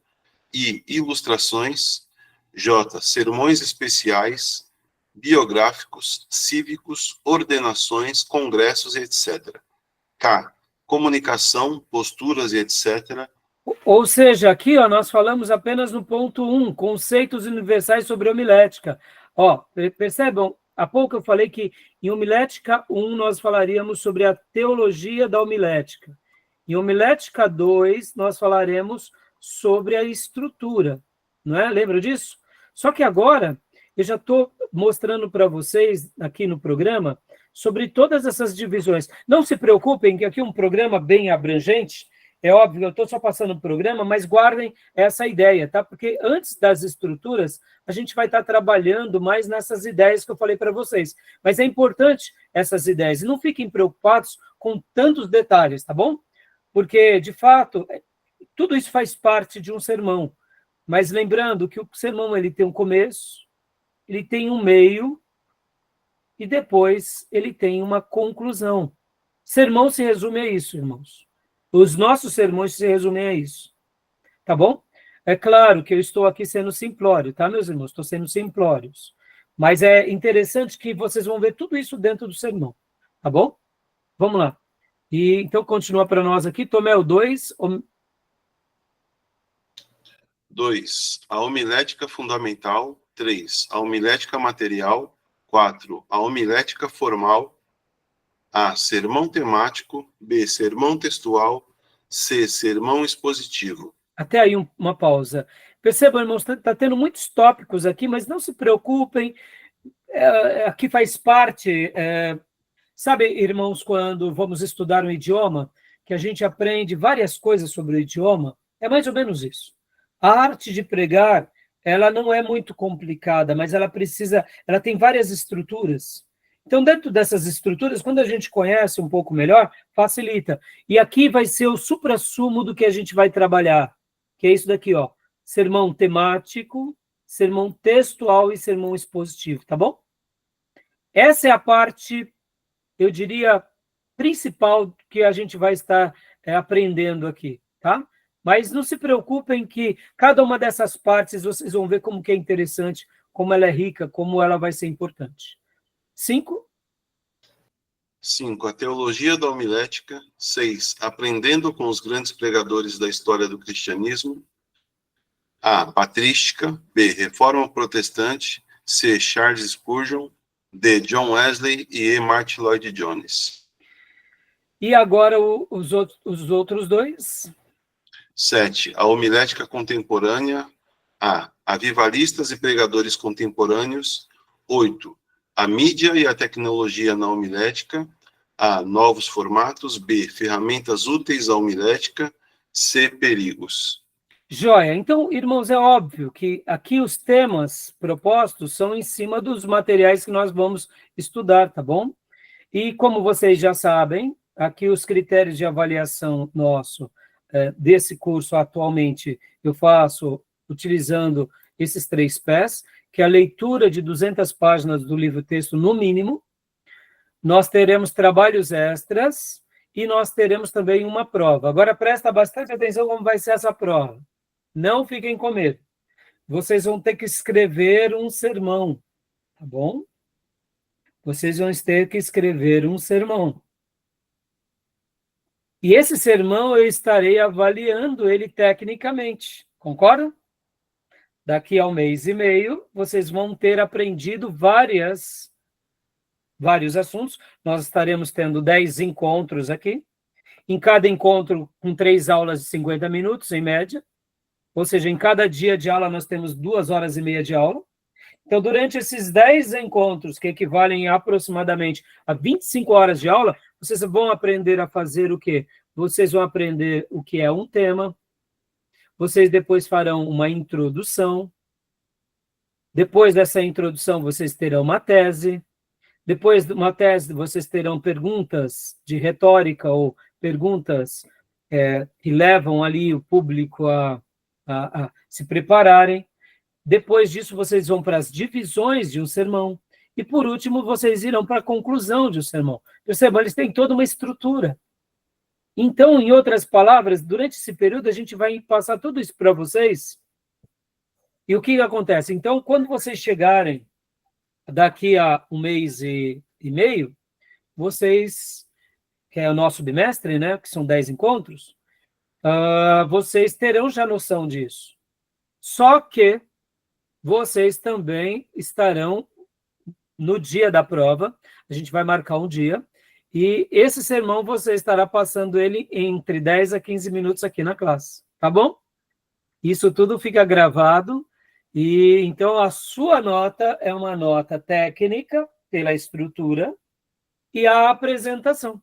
I. Ilustrações. J. Sermões especiais, biográficos, cívicos, ordenações, congressos, etc. K. Comunicação, posturas e etc. Ou seja, aqui ó, nós falamos apenas no ponto 1, conceitos universais sobre homilética. Ó, percebam, há pouco eu falei que em homilética 1 nós falaríamos sobre a teologia da homilética. Em homilética 2 nós falaremos sobre a estrutura, não é? Lembra disso? Só que agora eu já estou mostrando para vocês aqui no programa sobre todas essas divisões. Não se preocupem que aqui é um programa bem abrangente. É óbvio, eu estou só passando o programa, mas guardem essa ideia, tá? Porque antes das estruturas, a gente vai estar trabalhando mais nessas ideias que eu falei para vocês. Mas é importante essas ideias. E não fiquem preocupados com tantos detalhes, tá bom? Porque, de fato, tudo isso faz parte de um sermão. Mas lembrando que o sermão ele tem um começo, ele tem um meio, e depois ele tem uma conclusão. Sermão se resume a isso, irmãos. Os nossos sermões se resumem a isso. Tá bom? É claro que eu estou aqui sendo simplório, tá, meus irmãos? Estou sendo simplórios. Mas é interessante que vocês vão ver tudo isso dentro do sermão. Tá bom? Vamos lá. E então, continua para nós aqui. Tomé o 2. 2. A homilética fundamental. 3. A homilética material. 4. A homilética formal. A. Sermão temático. B. Sermão textual. C. Sermão expositivo. Até aí uma pausa. Percebam, irmãos, está tendo muitos tópicos aqui, mas não se preocupem. Aqui faz parte... sabe, irmãos, quando vamos estudar um idioma, que a gente aprende várias coisas sobre o idioma, é mais ou menos isso. A arte de pregar, ela não é muito complicada, mas ela tem várias estruturas. Então, dentro dessas estruturas, quando a gente conhece um pouco melhor, facilita. E aqui vai ser o suprassumo do que a gente vai trabalhar, que é isso daqui, ó. Sermão temático, sermão textual e sermão expositivo, tá bom? Essa é a parte, eu diria, principal que a gente vai estar aprendendo aqui, tá? Mas não se preocupem que cada uma dessas partes vocês vão ver como que é interessante, como ela é rica, como ela vai ser importante. 5. 5. A teologia da homilética. 6. Aprendendo com os grandes pregadores da história do cristianismo. A. Patrística. B. Reforma protestante. C. Charles Spurgeon. D. John Wesley e E. Martin Lloyd Jones. E agora os outros dois? 7. A homilética contemporânea. A. Avivalistas e pregadores contemporâneos. 8. A mídia e a tecnologia na homilética. A. Novos formatos. B. Ferramentas úteis à homilética. C. Perigos. Joia. Então, irmãos, é óbvio que aqui os temas propostos são em cima dos materiais que nós vamos estudar, tá bom? E como vocês já sabem, aqui os critérios de avaliação nosso desse curso atualmente eu faço utilizando esses 3 pés, que é a leitura de 200 páginas do livro-texto no mínimo, nós teremos trabalhos extras e nós teremos também uma prova. Agora, presta bastante atenção como vai ser essa prova. Não fiquem com medo. Vocês vão ter que escrever um sermão, tá bom? Vocês vão ter que escrever um sermão. E esse sermão eu estarei avaliando ele tecnicamente, concorda? Daqui a 1 mês e meio, vocês vão ter aprendido vários assuntos. Nós estaremos tendo 10 encontros aqui. Em cada encontro, com 3 aulas de 50 minutos, em média. Ou seja, em cada dia de aula, nós temos 2 horas e meia de aula. Então, durante esses 10 encontros, que equivalem aproximadamente a 25 horas de aula, vocês vão aprender a fazer o quê? Vocês vão aprender o que é um tema. Vocês depois farão uma introdução. Depois dessa introdução, vocês terão uma tese. Depois de uma tese, vocês terão perguntas de retórica ou perguntas que levam ali o público a se prepararem. Depois disso, vocês vão para as divisões de um sermão. E, por último, vocês irão para a conclusão de um sermão. Percebam, eles têm toda uma estrutura. Então, em outras palavras, durante esse período, a gente vai passar tudo isso para vocês. E o que acontece? Então, quando vocês chegarem daqui a 1 mês e meio, vocês, que é o nosso bimestre, né, que são 10 encontros, vocês terão já noção disso. Só que vocês também estarão no dia da prova, a gente vai marcar um dia, e esse sermão você estará passando ele entre 10 a 15 minutos aqui na classe, tá bom? Isso tudo fica gravado, e então a sua nota é uma nota técnica, pela estrutura, e a apresentação.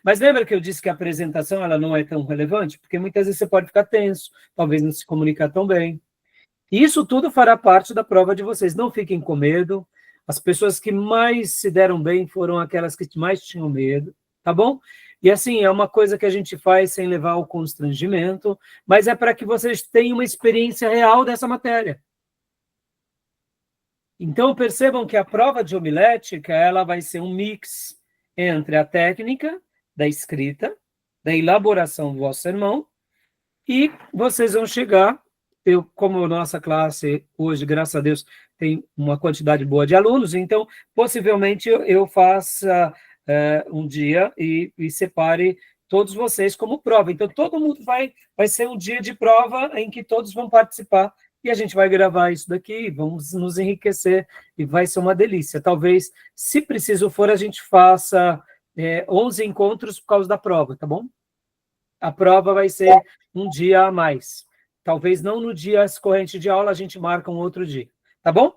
Mas lembra que eu disse que a apresentação ela não é tão relevante? Porque muitas vezes você pode ficar tenso, talvez não se comunicar tão bem. Isso tudo fará parte da prova de vocês. Não fiquem com medo. As pessoas que mais se deram bem foram aquelas que mais tinham medo, tá bom? E assim, é uma coisa que a gente faz sem levar ao constrangimento, mas é para que vocês tenham uma experiência real dessa matéria. Então, percebam que a prova de homilética, ela vai ser um mix entre a técnica da escrita, da elaboração do vosso sermão, e vocês vão chegar, como a nossa classe hoje, graças a Deus, tem uma quantidade boa de alunos, então, possivelmente, eu faça um dia e separe todos vocês como prova. Então, todo mundo vai ser um dia de prova em que todos vão participar, e a gente vai gravar isso daqui, vamos nos enriquecer, e vai ser uma delícia. Talvez, se preciso for, a gente faça 11 encontros por causa da prova, tá bom? A prova vai ser um dia a mais. Talvez não no dia corrente de aula, a gente marca um outro dia, tá bom?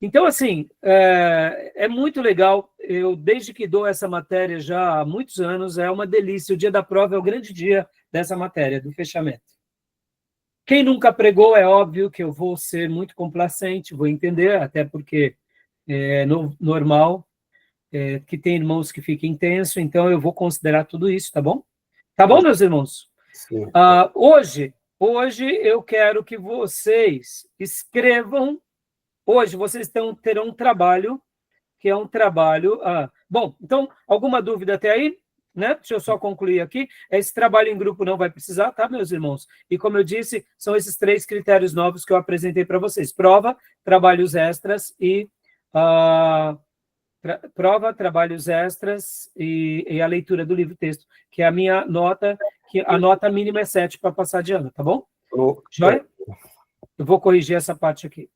Então, assim, é muito legal. Eu, desde que dou essa matéria já há muitos anos, é uma delícia. O dia da prova é o grande dia dessa matéria, do fechamento. Quem nunca pregou, é óbvio que eu vou ser muito complacente, vou entender, até porque é normal que tem irmãos que fiquem tensos, então eu vou considerar tudo isso, tá bom? Tá bom, meus irmãos? Sim. Hoje eu quero que vocês escrevam. Hoje vocês terão um trabalho, que é um trabalho... bom, então, alguma dúvida até aí? Né? Deixa eu só concluir aqui. Esse trabalho em grupo não vai precisar, tá, meus irmãos? E como eu disse, são esses 3 critérios novos que eu apresentei para vocês. Prova, trabalhos extras e... prova, trabalhos extras e a leitura do livro-texto, que é a minha nota, que a nota mínima é 7 para passar de ano, tá bom? Joia? Eu vou corrigir essa parte aqui.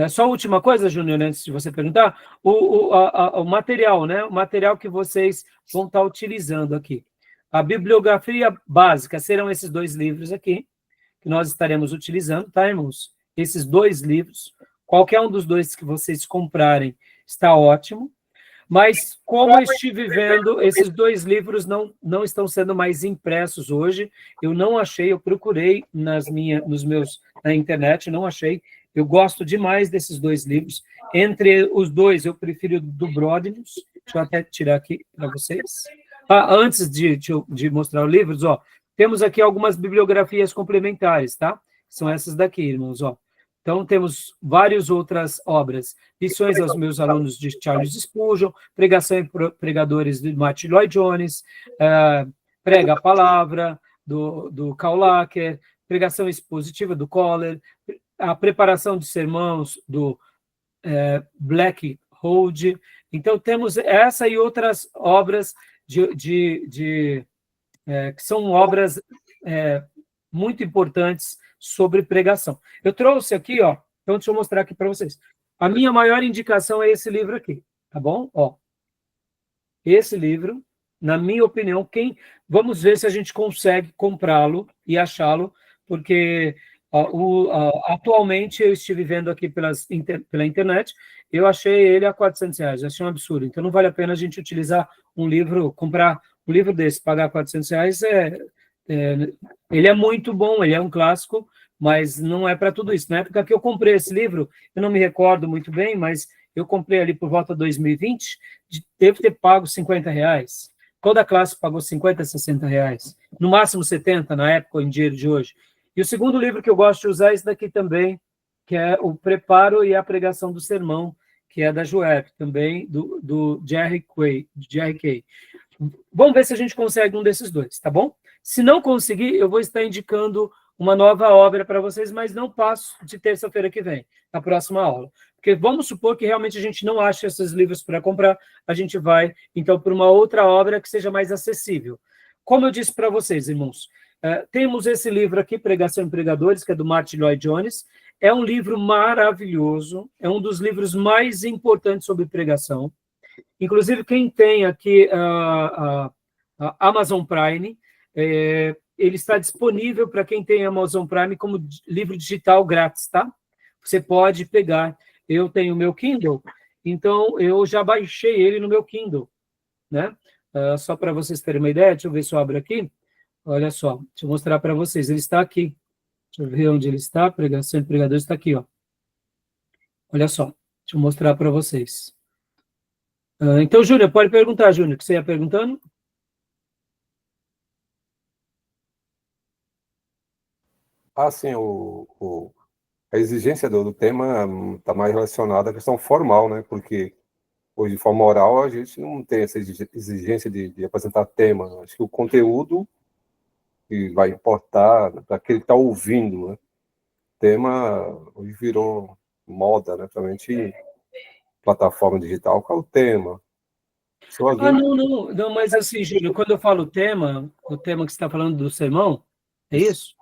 Só a última coisa, Júnior, antes de você perguntar, o material, né? O material que vocês vão estar utilizando aqui. A bibliografia básica serão esses 2 livros aqui, que nós estaremos utilizando, tá, irmãos? Esses 2 livros, qualquer um dos 2 que vocês comprarem está ótimo, mas como eu estive vendo, esses 2 livros não estão sendo mais impressos hoje, eu não achei, eu procurei na internet, não achei. Eu gosto demais desses 2 livros. Entre os 2, eu prefiro do Brodinus. Deixa eu até tirar aqui para vocês. Antes de mostrar os livros, temos aqui algumas bibliografias complementares, tá? São essas daqui, irmãos, Então, temos várias outras obras. Lições aos meus alunos de Charles Spurgeon, Pregação e Pregadores de Martin Lloyd-Jones, Prega a Palavra, do Karl Lacker, Pregação Expositiva, do Kohler, a preparação de sermões do Black Hold. Então, temos essa e outras obras que são obras muito importantes sobre pregação. Eu trouxe aqui, então deixa eu mostrar aqui para vocês. A minha maior indicação é esse livro aqui, tá bom? Esse livro, na minha opinião, vamos ver se a gente consegue comprá-lo e achá-lo, porque... atualmente, eu estive vendo aqui pela internet, eu achei ele a R$400, achei um absurdo. Então, não vale a pena a gente utilizar comprar um livro desse, pagar R$400, ele é muito bom, ele é um clássico, mas não é para tudo isso. Na época que eu comprei esse livro, eu não me recordo muito bem, mas eu comprei ali por volta de 2020, devo ter pago R$50. Toda a classe pagou R$50, R$60. No máximo R$70, na época, em dinheiro de hoje. E o segundo livro que eu gosto de usar é esse daqui também, que é o Preparo e a Pregação do Sermão, que é da Juep, também, do Jerry Kay. Vamos ver se a gente consegue um desses 2, tá bom? Se não conseguir, eu vou estar indicando uma nova obra para vocês, mas não passo de terça-feira que vem, na próxima aula. Porque vamos supor que realmente a gente não acha esses livros para comprar, a gente vai, então, por uma outra obra que seja mais acessível. Como eu disse para vocês, irmãos, Temos esse livro aqui, Pregação em Pregadores, que é do Martin Lloyd-Jones. É um livro maravilhoso, é um dos livros mais importantes sobre pregação. Inclusive, quem tem aqui a Amazon Prime, ele está disponível para quem tem Amazon Prime como livro digital grátis, tá? Você pode pegar. Eu tenho o meu Kindle, então eu já baixei ele no meu Kindle, né? Só para vocês terem uma ideia, deixa eu ver se eu abro aqui. Olha só, deixa eu mostrar para vocês. Ele está aqui. Deixa eu ver onde ele está. Pregação de Pregadores está aqui, ó. Olha só, deixa eu mostrar para vocês. Então, Júnior, pode perguntar, Júnior, o que você ia perguntando? Sim, a exigência do tema está mais relacionada à questão formal, né? Porque hoje, de forma oral, a gente não tem essa exigência de apresentar tema. Acho que o conteúdo que vai importar para aquele que está ouvindo, né? Tema hoje virou moda, né? Principalmente plataforma digital. Qual é o tema? Não, mas assim, Júnior, quando eu falo tema, o tema que você está falando do sermão, é isso?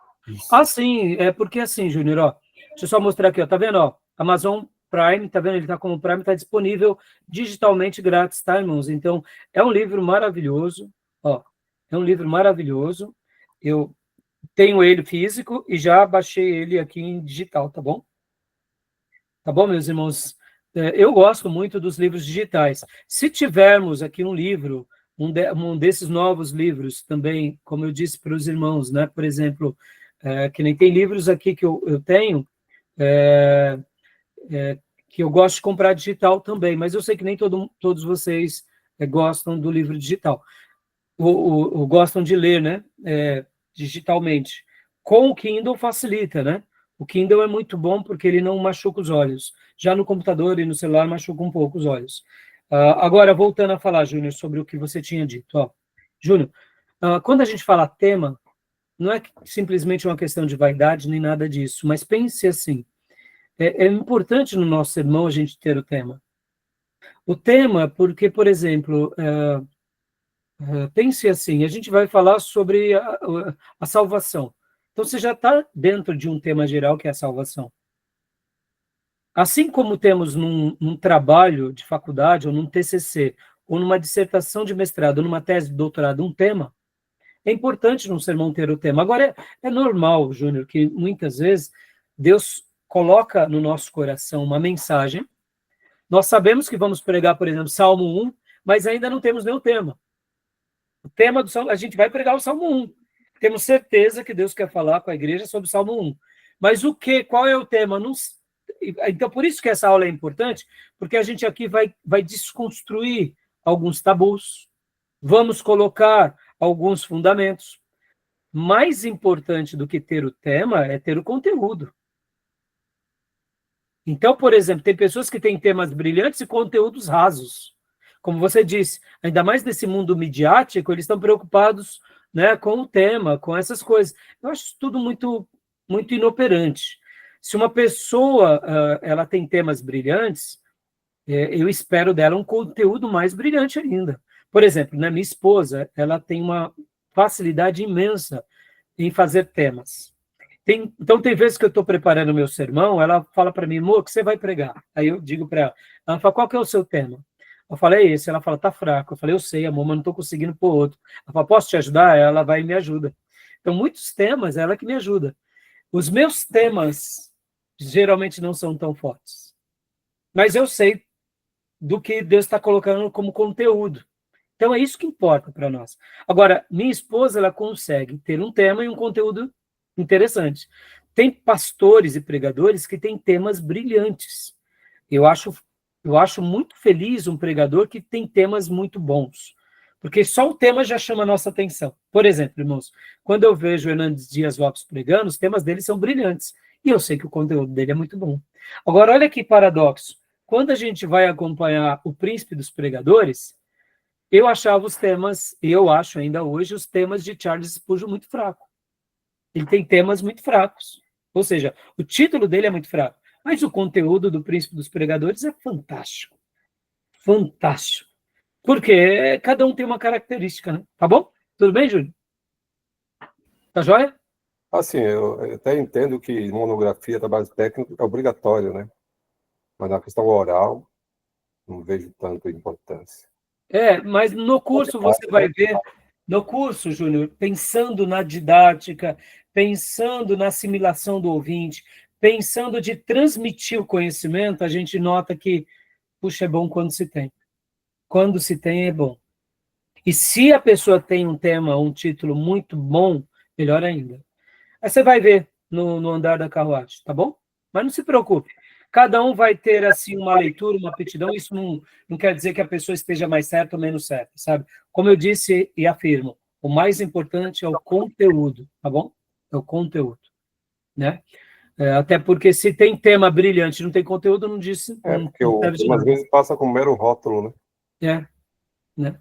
Sim, é porque assim, Júnior, ó, deixa eu só mostrar aqui, ó, tá vendo, ó, Amazon Prime, tá vendo? Ele tá como Prime, tá disponível digitalmente grátis, tá, irmãos? Então, é um livro maravilhoso, ó, é um livro maravilhoso, eu tenho ele físico e já baixei ele aqui em digital, tá bom? Tá bom, meus irmãos? Eu gosto muito dos livros digitais. Se tivermos aqui um livro, um desses novos livros também, como eu disse para os irmãos, né? Por exemplo, que nem tem livros aqui que eu tenho, que eu gosto de comprar digital também, mas eu sei que nem todos vocês gostam do livro digital, ou gostam de ler, né? Digitalmente. Com o Kindle facilita, né? O Kindle é muito bom porque ele não machuca os olhos. Já no computador e no celular machuca um pouco os olhos. Agora, voltando a falar, Júnior, sobre o que você tinha dito. Ó. Júnior, quando a gente fala tema, não é simplesmente uma questão de vaidade nem nada disso, mas pense assim, é importante no nosso sermão a gente ter o tema. O tema, porque, por exemplo, pense assim, a gente vai falar sobre a salvação. Então, você já está dentro de um tema geral, que é a salvação. Assim como temos num trabalho de faculdade, ou num TCC, ou numa dissertação de mestrado, ou numa tese de doutorado, um tema, é importante num sermão ter o tema. Agora, é normal, Júnior, que muitas vezes Deus coloca no nosso coração uma mensagem. Nós sabemos que vamos pregar, por exemplo, Salmo 1, mas ainda não temos nenhum tema. O tema do Salmo, a gente vai pregar o Salmo 1. Temos certeza que Deus quer falar com a igreja sobre o Salmo 1. Mas o quê? Qual é o tema? Não. Então, por isso que essa aula é importante, porque a gente aqui vai desconstruir alguns tabus, vamos colocar alguns fundamentos. Mais importante do que ter o tema é ter o conteúdo. Então, por exemplo, tem pessoas que têm temas brilhantes e conteúdos rasos. Como você disse, ainda mais nesse mundo midiático, eles estão preocupados, né, com o tema, com essas coisas. Eu acho isso tudo muito, muito inoperante. Se uma pessoa ela tem temas brilhantes, eu espero dela um conteúdo mais brilhante ainda. Por exemplo, né, minha esposa, ela tem uma facilidade imensa em fazer temas. Então, tem vezes que eu estou preparando o meu sermão, ela fala para mim, amor, o que você vai pregar? Aí eu digo para ela fala, qual que é o seu tema? Eu falei, é esse. Ela fala, tá fraco. Eu falei, eu sei, amor, mas não estou conseguindo pôr outro. Ela fala, posso te ajudar? Ela vai e me ajuda. Então, muitos temas, ela que me ajuda. Os meus temas geralmente não são tão fortes. Mas eu sei do que Deus está colocando como conteúdo. Então, é isso que importa para nós. Agora, minha esposa, ela consegue ter um tema e um conteúdo interessante. Tem pastores e pregadores que têm temas brilhantes. Eu acho muito feliz um pregador que tem temas muito bons, porque só o tema já chama a nossa atenção. Por exemplo, irmãos, quando eu vejo o Hernandes Dias Lopes pregando, os temas dele são brilhantes, e eu sei que o conteúdo dele é muito bom. Agora, olha que paradoxo. Quando a gente vai acompanhar o príncipe dos pregadores, eu achava os temas, e eu acho ainda hoje, os temas de Charles Spurgeon muito fracos. Ele tem temas muito fracos. Ou seja, o título dele é muito fraco. Mas o conteúdo do Príncipe dos Pregadores é fantástico. Fantástico. Porque cada um tem uma característica, né? Tá bom? Tudo bem, Júlio? Tá joia? Assim, eu até entendo que monografia, trabalho técnico é obrigatório, né? Mas na questão oral, não vejo tanta importância. Mas no curso você vai ver, no curso, Júnior, pensando na didática, pensando na assimilação do ouvinte, pensando de transmitir o conhecimento, a gente nota que, puxa, é bom quando se tem. Quando se tem, é bom. E se a pessoa tem um tema, um título muito bom, melhor ainda. Aí você vai ver no andar da carruagem, tá bom? Mas não se preocupe. Cada um vai ter, assim, uma leitura, uma aptidão. Isso não quer dizer que a pessoa esteja mais certa ou menos certa, sabe? Como eu disse e afirmo, o mais importante é o conteúdo, tá bom? É o conteúdo, né? Até porque se tem tema brilhante e não tem conteúdo, não disse. Porque não serve de algumas nada. vezes passa com mero rótulo, né? Né?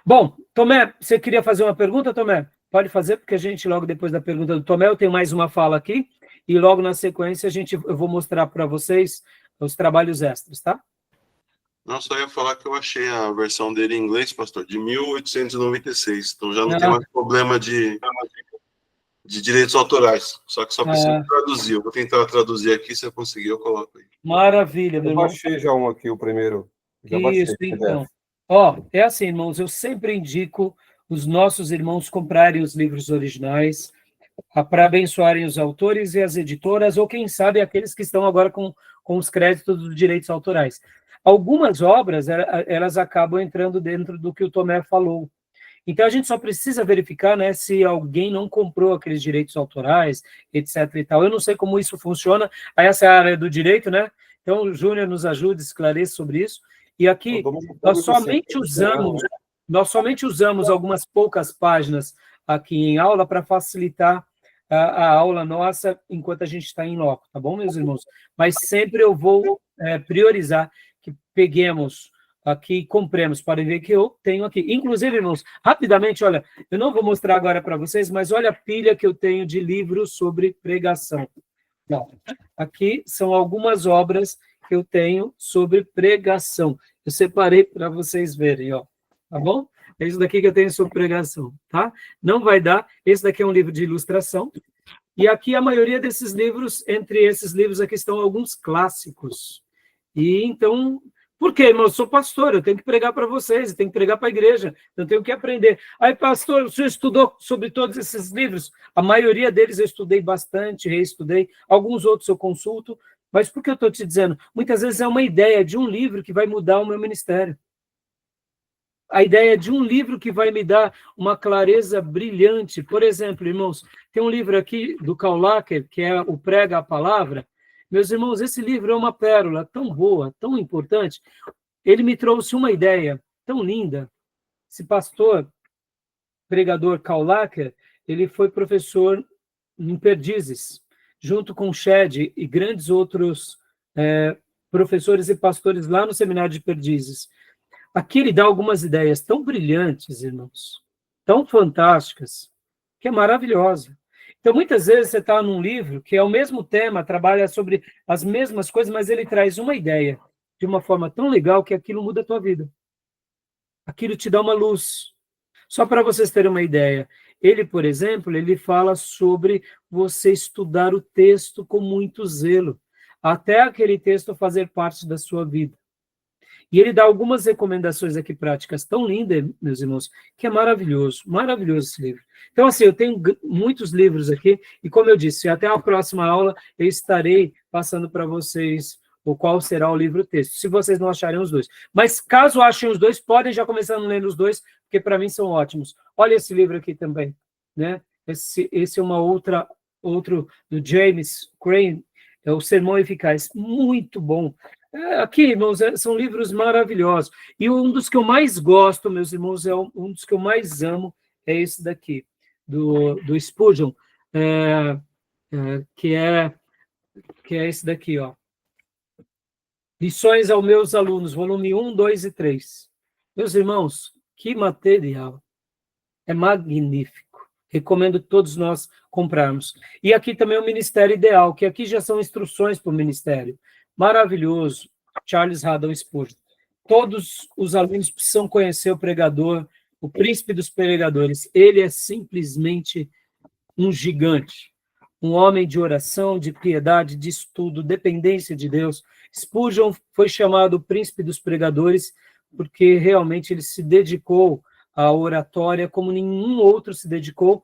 Bom, Tomé, você queria fazer uma pergunta, Tomé? Pode fazer, porque a gente, logo depois da pergunta do Tomé, eu tenho mais uma fala aqui, e logo na sequência eu vou mostrar para vocês os trabalhos extras, tá? Não, só ia falar que eu achei a versão dele em inglês, pastor, de 1896. Então já não tem mais problema de direitos autorais. Só que só precisa traduzir. Eu vou tentar traduzir aqui, se eu conseguir, eu coloco aí. Maravilha, meu Eu irmão. baixei já um aqui, o primeiro. Já Isso, baixei. então. É assim, irmãos, eu sempre indico os nossos irmãos comprarem os livros originais para abençoarem os autores e as editoras, ou quem sabe aqueles que estão agora com os créditos dos direitos autorais. Algumas obras, elas acabam entrando dentro do que o Tomé falou. Então, a gente só precisa verificar, né, se alguém não comprou aqueles direitos autorais, etc. e tal. Eu não sei como isso funciona, essa é a área do direito, né? Então, o Júnior nos ajuda, esclareça sobre isso. E aqui, nós somente usamos algumas poucas páginas aqui em aula para facilitar a aula nossa enquanto a gente está em loco, tá bom, meus irmãos? Mas sempre eu vou priorizar que peguemos aqui e compremos. Podem ver que eu tenho aqui. Inclusive, irmãos, rapidamente, olha, eu não vou mostrar agora para vocês, mas olha a pilha que eu tenho de livros sobre pregação. Bom, aqui são algumas obras que eu tenho sobre pregação. Eu separei para vocês verem, ó. Tá bom? É isso daqui que eu tenho sobre pregação, tá? Não vai dar. Esse daqui é um livro de ilustração. E aqui a maioria desses livros, entre esses livros aqui estão alguns clássicos. E então, por quê, irmão? Eu sou pastor, eu tenho que pregar para vocês, eu tenho que pregar para a igreja, eu tenho que aprender. Aí, pastor, o senhor estudou sobre todos esses livros? A maioria deles eu estudei bastante, reestudei, alguns outros eu consulto, mas por que eu estou te dizendo? Muitas vezes é uma ideia de um livro que vai mudar o meu ministério. A ideia de um livro que vai me dar uma clareza brilhante. Por exemplo, irmãos, tem um livro aqui do Karl Lacher, que é o Prega a Palavra. Meus irmãos, esse livro é uma pérola tão boa, tão importante. Ele me trouxe uma ideia tão linda. Esse pastor, pregador Karl Lacher, ele foi professor em Perdizes, junto com Shed e grandes outros professores e pastores lá no seminário de Perdizes. Aqui ele dá algumas ideias tão brilhantes, irmãos, tão fantásticas, que é maravilhosa. Então, muitas vezes você está num livro que é o mesmo tema, trabalha sobre as mesmas coisas, mas ele traz uma ideia de uma forma tão legal que aquilo muda a tua vida. Aquilo te dá uma luz. Só para vocês terem uma ideia, ele, por exemplo, ele fala sobre você estudar o texto com muito zelo, até aquele texto fazer parte da sua vida. E ele dá algumas recomendações aqui práticas tão lindas, meus irmãos, que é maravilhoso esse livro. Então, assim, eu tenho muitos livros aqui, e como eu disse, até a próxima aula eu estarei passando para vocês o qual será o livro-texto, se vocês não acharem os dois. Mas, caso achem os dois, podem já começar a ler os dois, porque para mim são ótimos. Olha esse livro aqui também, né? Esse é outro do James Crane, é o Sermão Eficaz, muito bom. Aqui, irmãos, são livros maravilhosos. E um dos que eu mais gosto, meus irmãos, um dos que eu mais amo, é esse daqui, do Spurgeon, que é esse daqui, ó. Lições aos meus alunos, volume 1, 2 e 3. Meus irmãos, que material. É magnífico. Recomendo todos nós comprarmos. E aqui também o Ministério Ideal, que aqui já são instruções para o ministério. Maravilhoso, Charles Haddon Spurgeon. Todos os alunos precisam conhecer o pregador, o príncipe dos pregadores. Ele é simplesmente um gigante, um homem de oração, de piedade, de estudo, dependência de Deus. Spurgeon foi chamado o príncipe dos pregadores porque realmente ele se dedicou à oratória como nenhum outro se dedicou,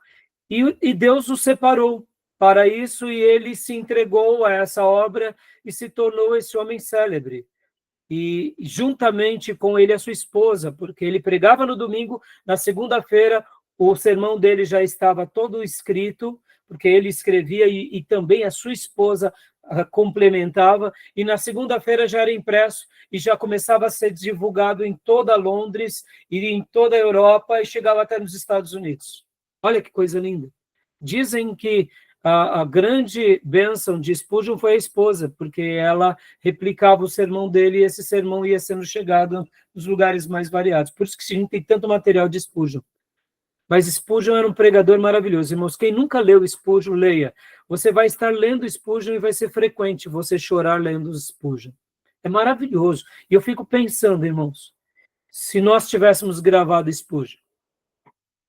e Deus o separou para isso, e ele se entregou a essa obra e se tornou esse homem célebre. E juntamente com ele a sua esposa, porque ele pregava no domingo, na segunda-feira o sermão dele já estava todo escrito, porque ele escrevia e também a sua esposa complementava, e na segunda-feira já era impresso e já começava a ser divulgado em toda Londres e em toda a Europa e chegava até nos Estados Unidos. Olha que coisa linda. Dizem que a grande bênção de Spurgeon foi a esposa, porque ela replicava o sermão dele e esse sermão ia sendo chegado nos lugares mais variados. Por isso que a gente tem tanto material de Spurgeon. Mas Spurgeon era um pregador maravilhoso. Irmãos, quem nunca leu Spurgeon, leia. Você vai estar lendo Spurgeon e vai ser frequente você chorar lendo Spurgeon. É maravilhoso. E eu fico pensando, irmãos, se nós tivéssemos gravado Spurgeon,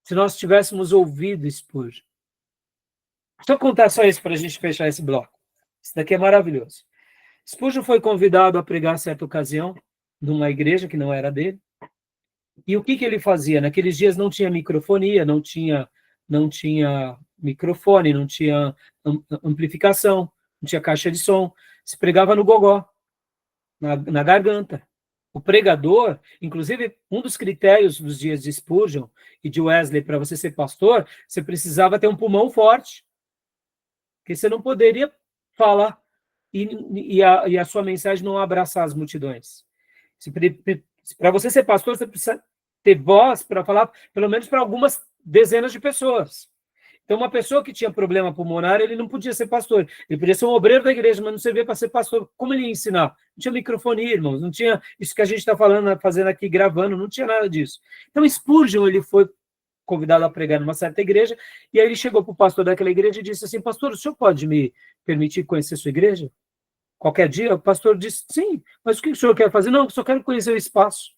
se nós tivéssemos ouvido Spurgeon. Deixa eu contar só isso para a gente fechar esse bloco. Isso daqui é maravilhoso. Spurgeon foi convidado a pregar certa ocasião numa igreja que não era dele. E o que ele fazia? Naqueles dias não tinha microfonia, não tinha microfone, não tinha amplificação, não tinha caixa de som. Se pregava no gogó, na garganta. O pregador, inclusive, um dos critérios dos dias de Spurgeon e de Wesley para você ser pastor, você precisava ter um pulmão forte. Porque você não poderia falar e a sua mensagem não abraçar as multidões. Para você ser pastor, você precisa ter voz para falar, pelo menos para algumas dezenas de pessoas. Então, uma pessoa que tinha problema pulmonar, ele não podia ser pastor. Ele podia ser um obreiro da igreja, mas não servia para ser pastor. Como ele ia ensinar? Não tinha microfonia, irmãos. Não tinha isso que a gente está falando, fazendo aqui, gravando. Não tinha nada disso. Então, Spurgeon, ele foi convidado a pregar numa certa igreja, e aí ele chegou para o pastor daquela igreja e disse assim: pastor, o senhor pode me permitir conhecer sua igreja? Qualquer dia? O pastor disse: sim, mas o que o senhor quer fazer? Não, eu só quero conhecer o espaço.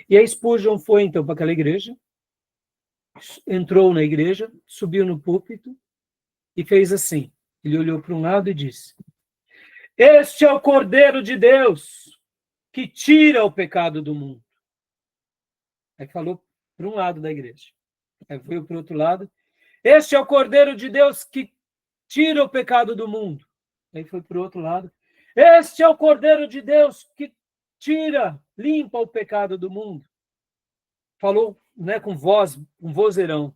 E aí Spurgeon foi, então, para aquela igreja, entrou na igreja, subiu no púlpito e fez assim. Ele olhou para um lado e disse: este é o Cordeiro de Deus que tira o pecado do mundo. Aí falou para um lado da igreja. Aí foi para o outro lado. Este é o Cordeiro de Deus que tira o pecado do mundo. Aí foi para o outro lado. Este é o Cordeiro de Deus que tira, limpa o pecado do mundo. Falou, né, com vozeirão.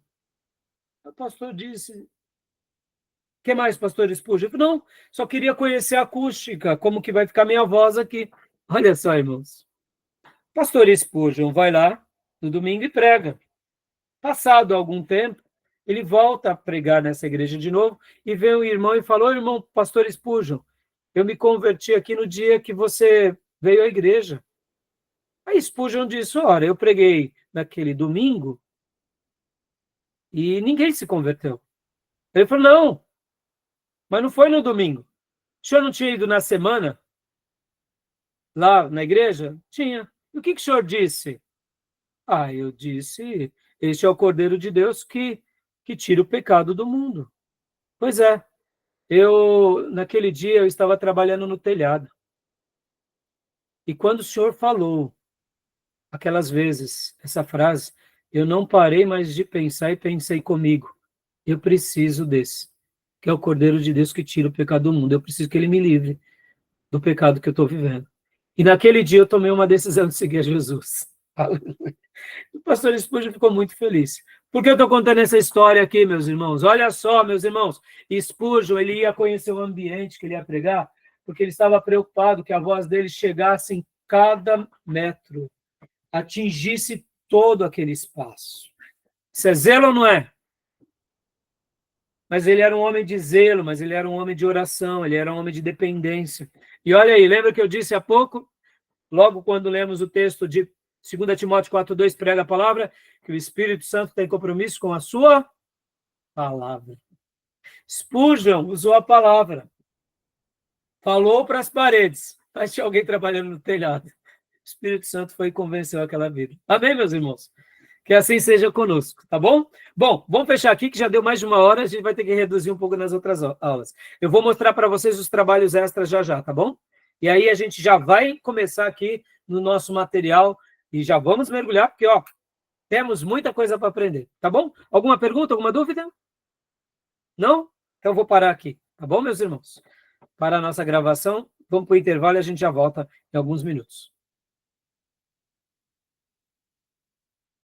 O pastor disse: o que mais, pastor Spurgeon? Eu falei: não, só queria conhecer a acústica, como que vai ficar minha voz aqui. Olha só, irmãos. Pastor Spurgeon vai lá no domingo e prega. Passado algum tempo, ele volta a pregar nessa igreja de novo e vem um irmão e falou: irmão, pastor Spurgeon, eu me converti aqui no dia que você veio à igreja. Aí Spurgeon disse: ora, eu preguei naquele domingo e ninguém se converteu. Ele falou: não, mas não foi no domingo. O senhor não tinha ido na semana lá na igreja? Tinha. E o que o senhor disse? Ah, eu disse: este é o Cordeiro de Deus que tira o pecado do mundo. Pois é, naquele dia, eu estava trabalhando no telhado. E quando o senhor falou, aquelas vezes, essa frase, eu não parei mais de pensar e pensei comigo: eu preciso desse, que é o Cordeiro de Deus que tira o pecado do mundo. Eu preciso que ele me livre do pecado que eu estou vivendo. E naquele dia eu tomei uma decisão de seguir a Jesus. O pastor Spurgeon ficou muito feliz. Por que eu estou contando essa história aqui, meus irmãos? Olha só, meus irmãos, Spurgeon, ele ia conhecer o ambiente que ele ia pregar, porque ele estava preocupado que a voz dele chegasse em cada metro, atingisse todo aquele espaço. Isso é zelo ou não é? Mas ele era um homem de zelo, mas ele era um homem de oração, ele era um homem de dependência. E olha aí, lembra que eu disse há pouco, logo quando lemos o texto de 2 Timóteo 4,2, prega a palavra, que o Espírito Santo tem compromisso com a sua palavra. Spurgeon usou a palavra, falou para as paredes, mas tinha alguém trabalhando no telhado. O Espírito Santo foi e convenceu aquela vida. Amém, meus irmãos? Que assim seja conosco, tá bom? Bom, vamos fechar aqui, que já deu mais de 1 hora, a gente vai ter que reduzir um pouco nas outras aulas. Eu vou mostrar para vocês os trabalhos extras já, tá bom? E aí a gente já vai começar aqui no nosso material e já vamos mergulhar, porque, ó, temos muita coisa para aprender, tá bom? Alguma pergunta, alguma dúvida? Não? Então eu vou parar aqui, tá bom, meus irmãos? Para a nossa gravação, vamos para o intervalo e a gente já volta em alguns minutos.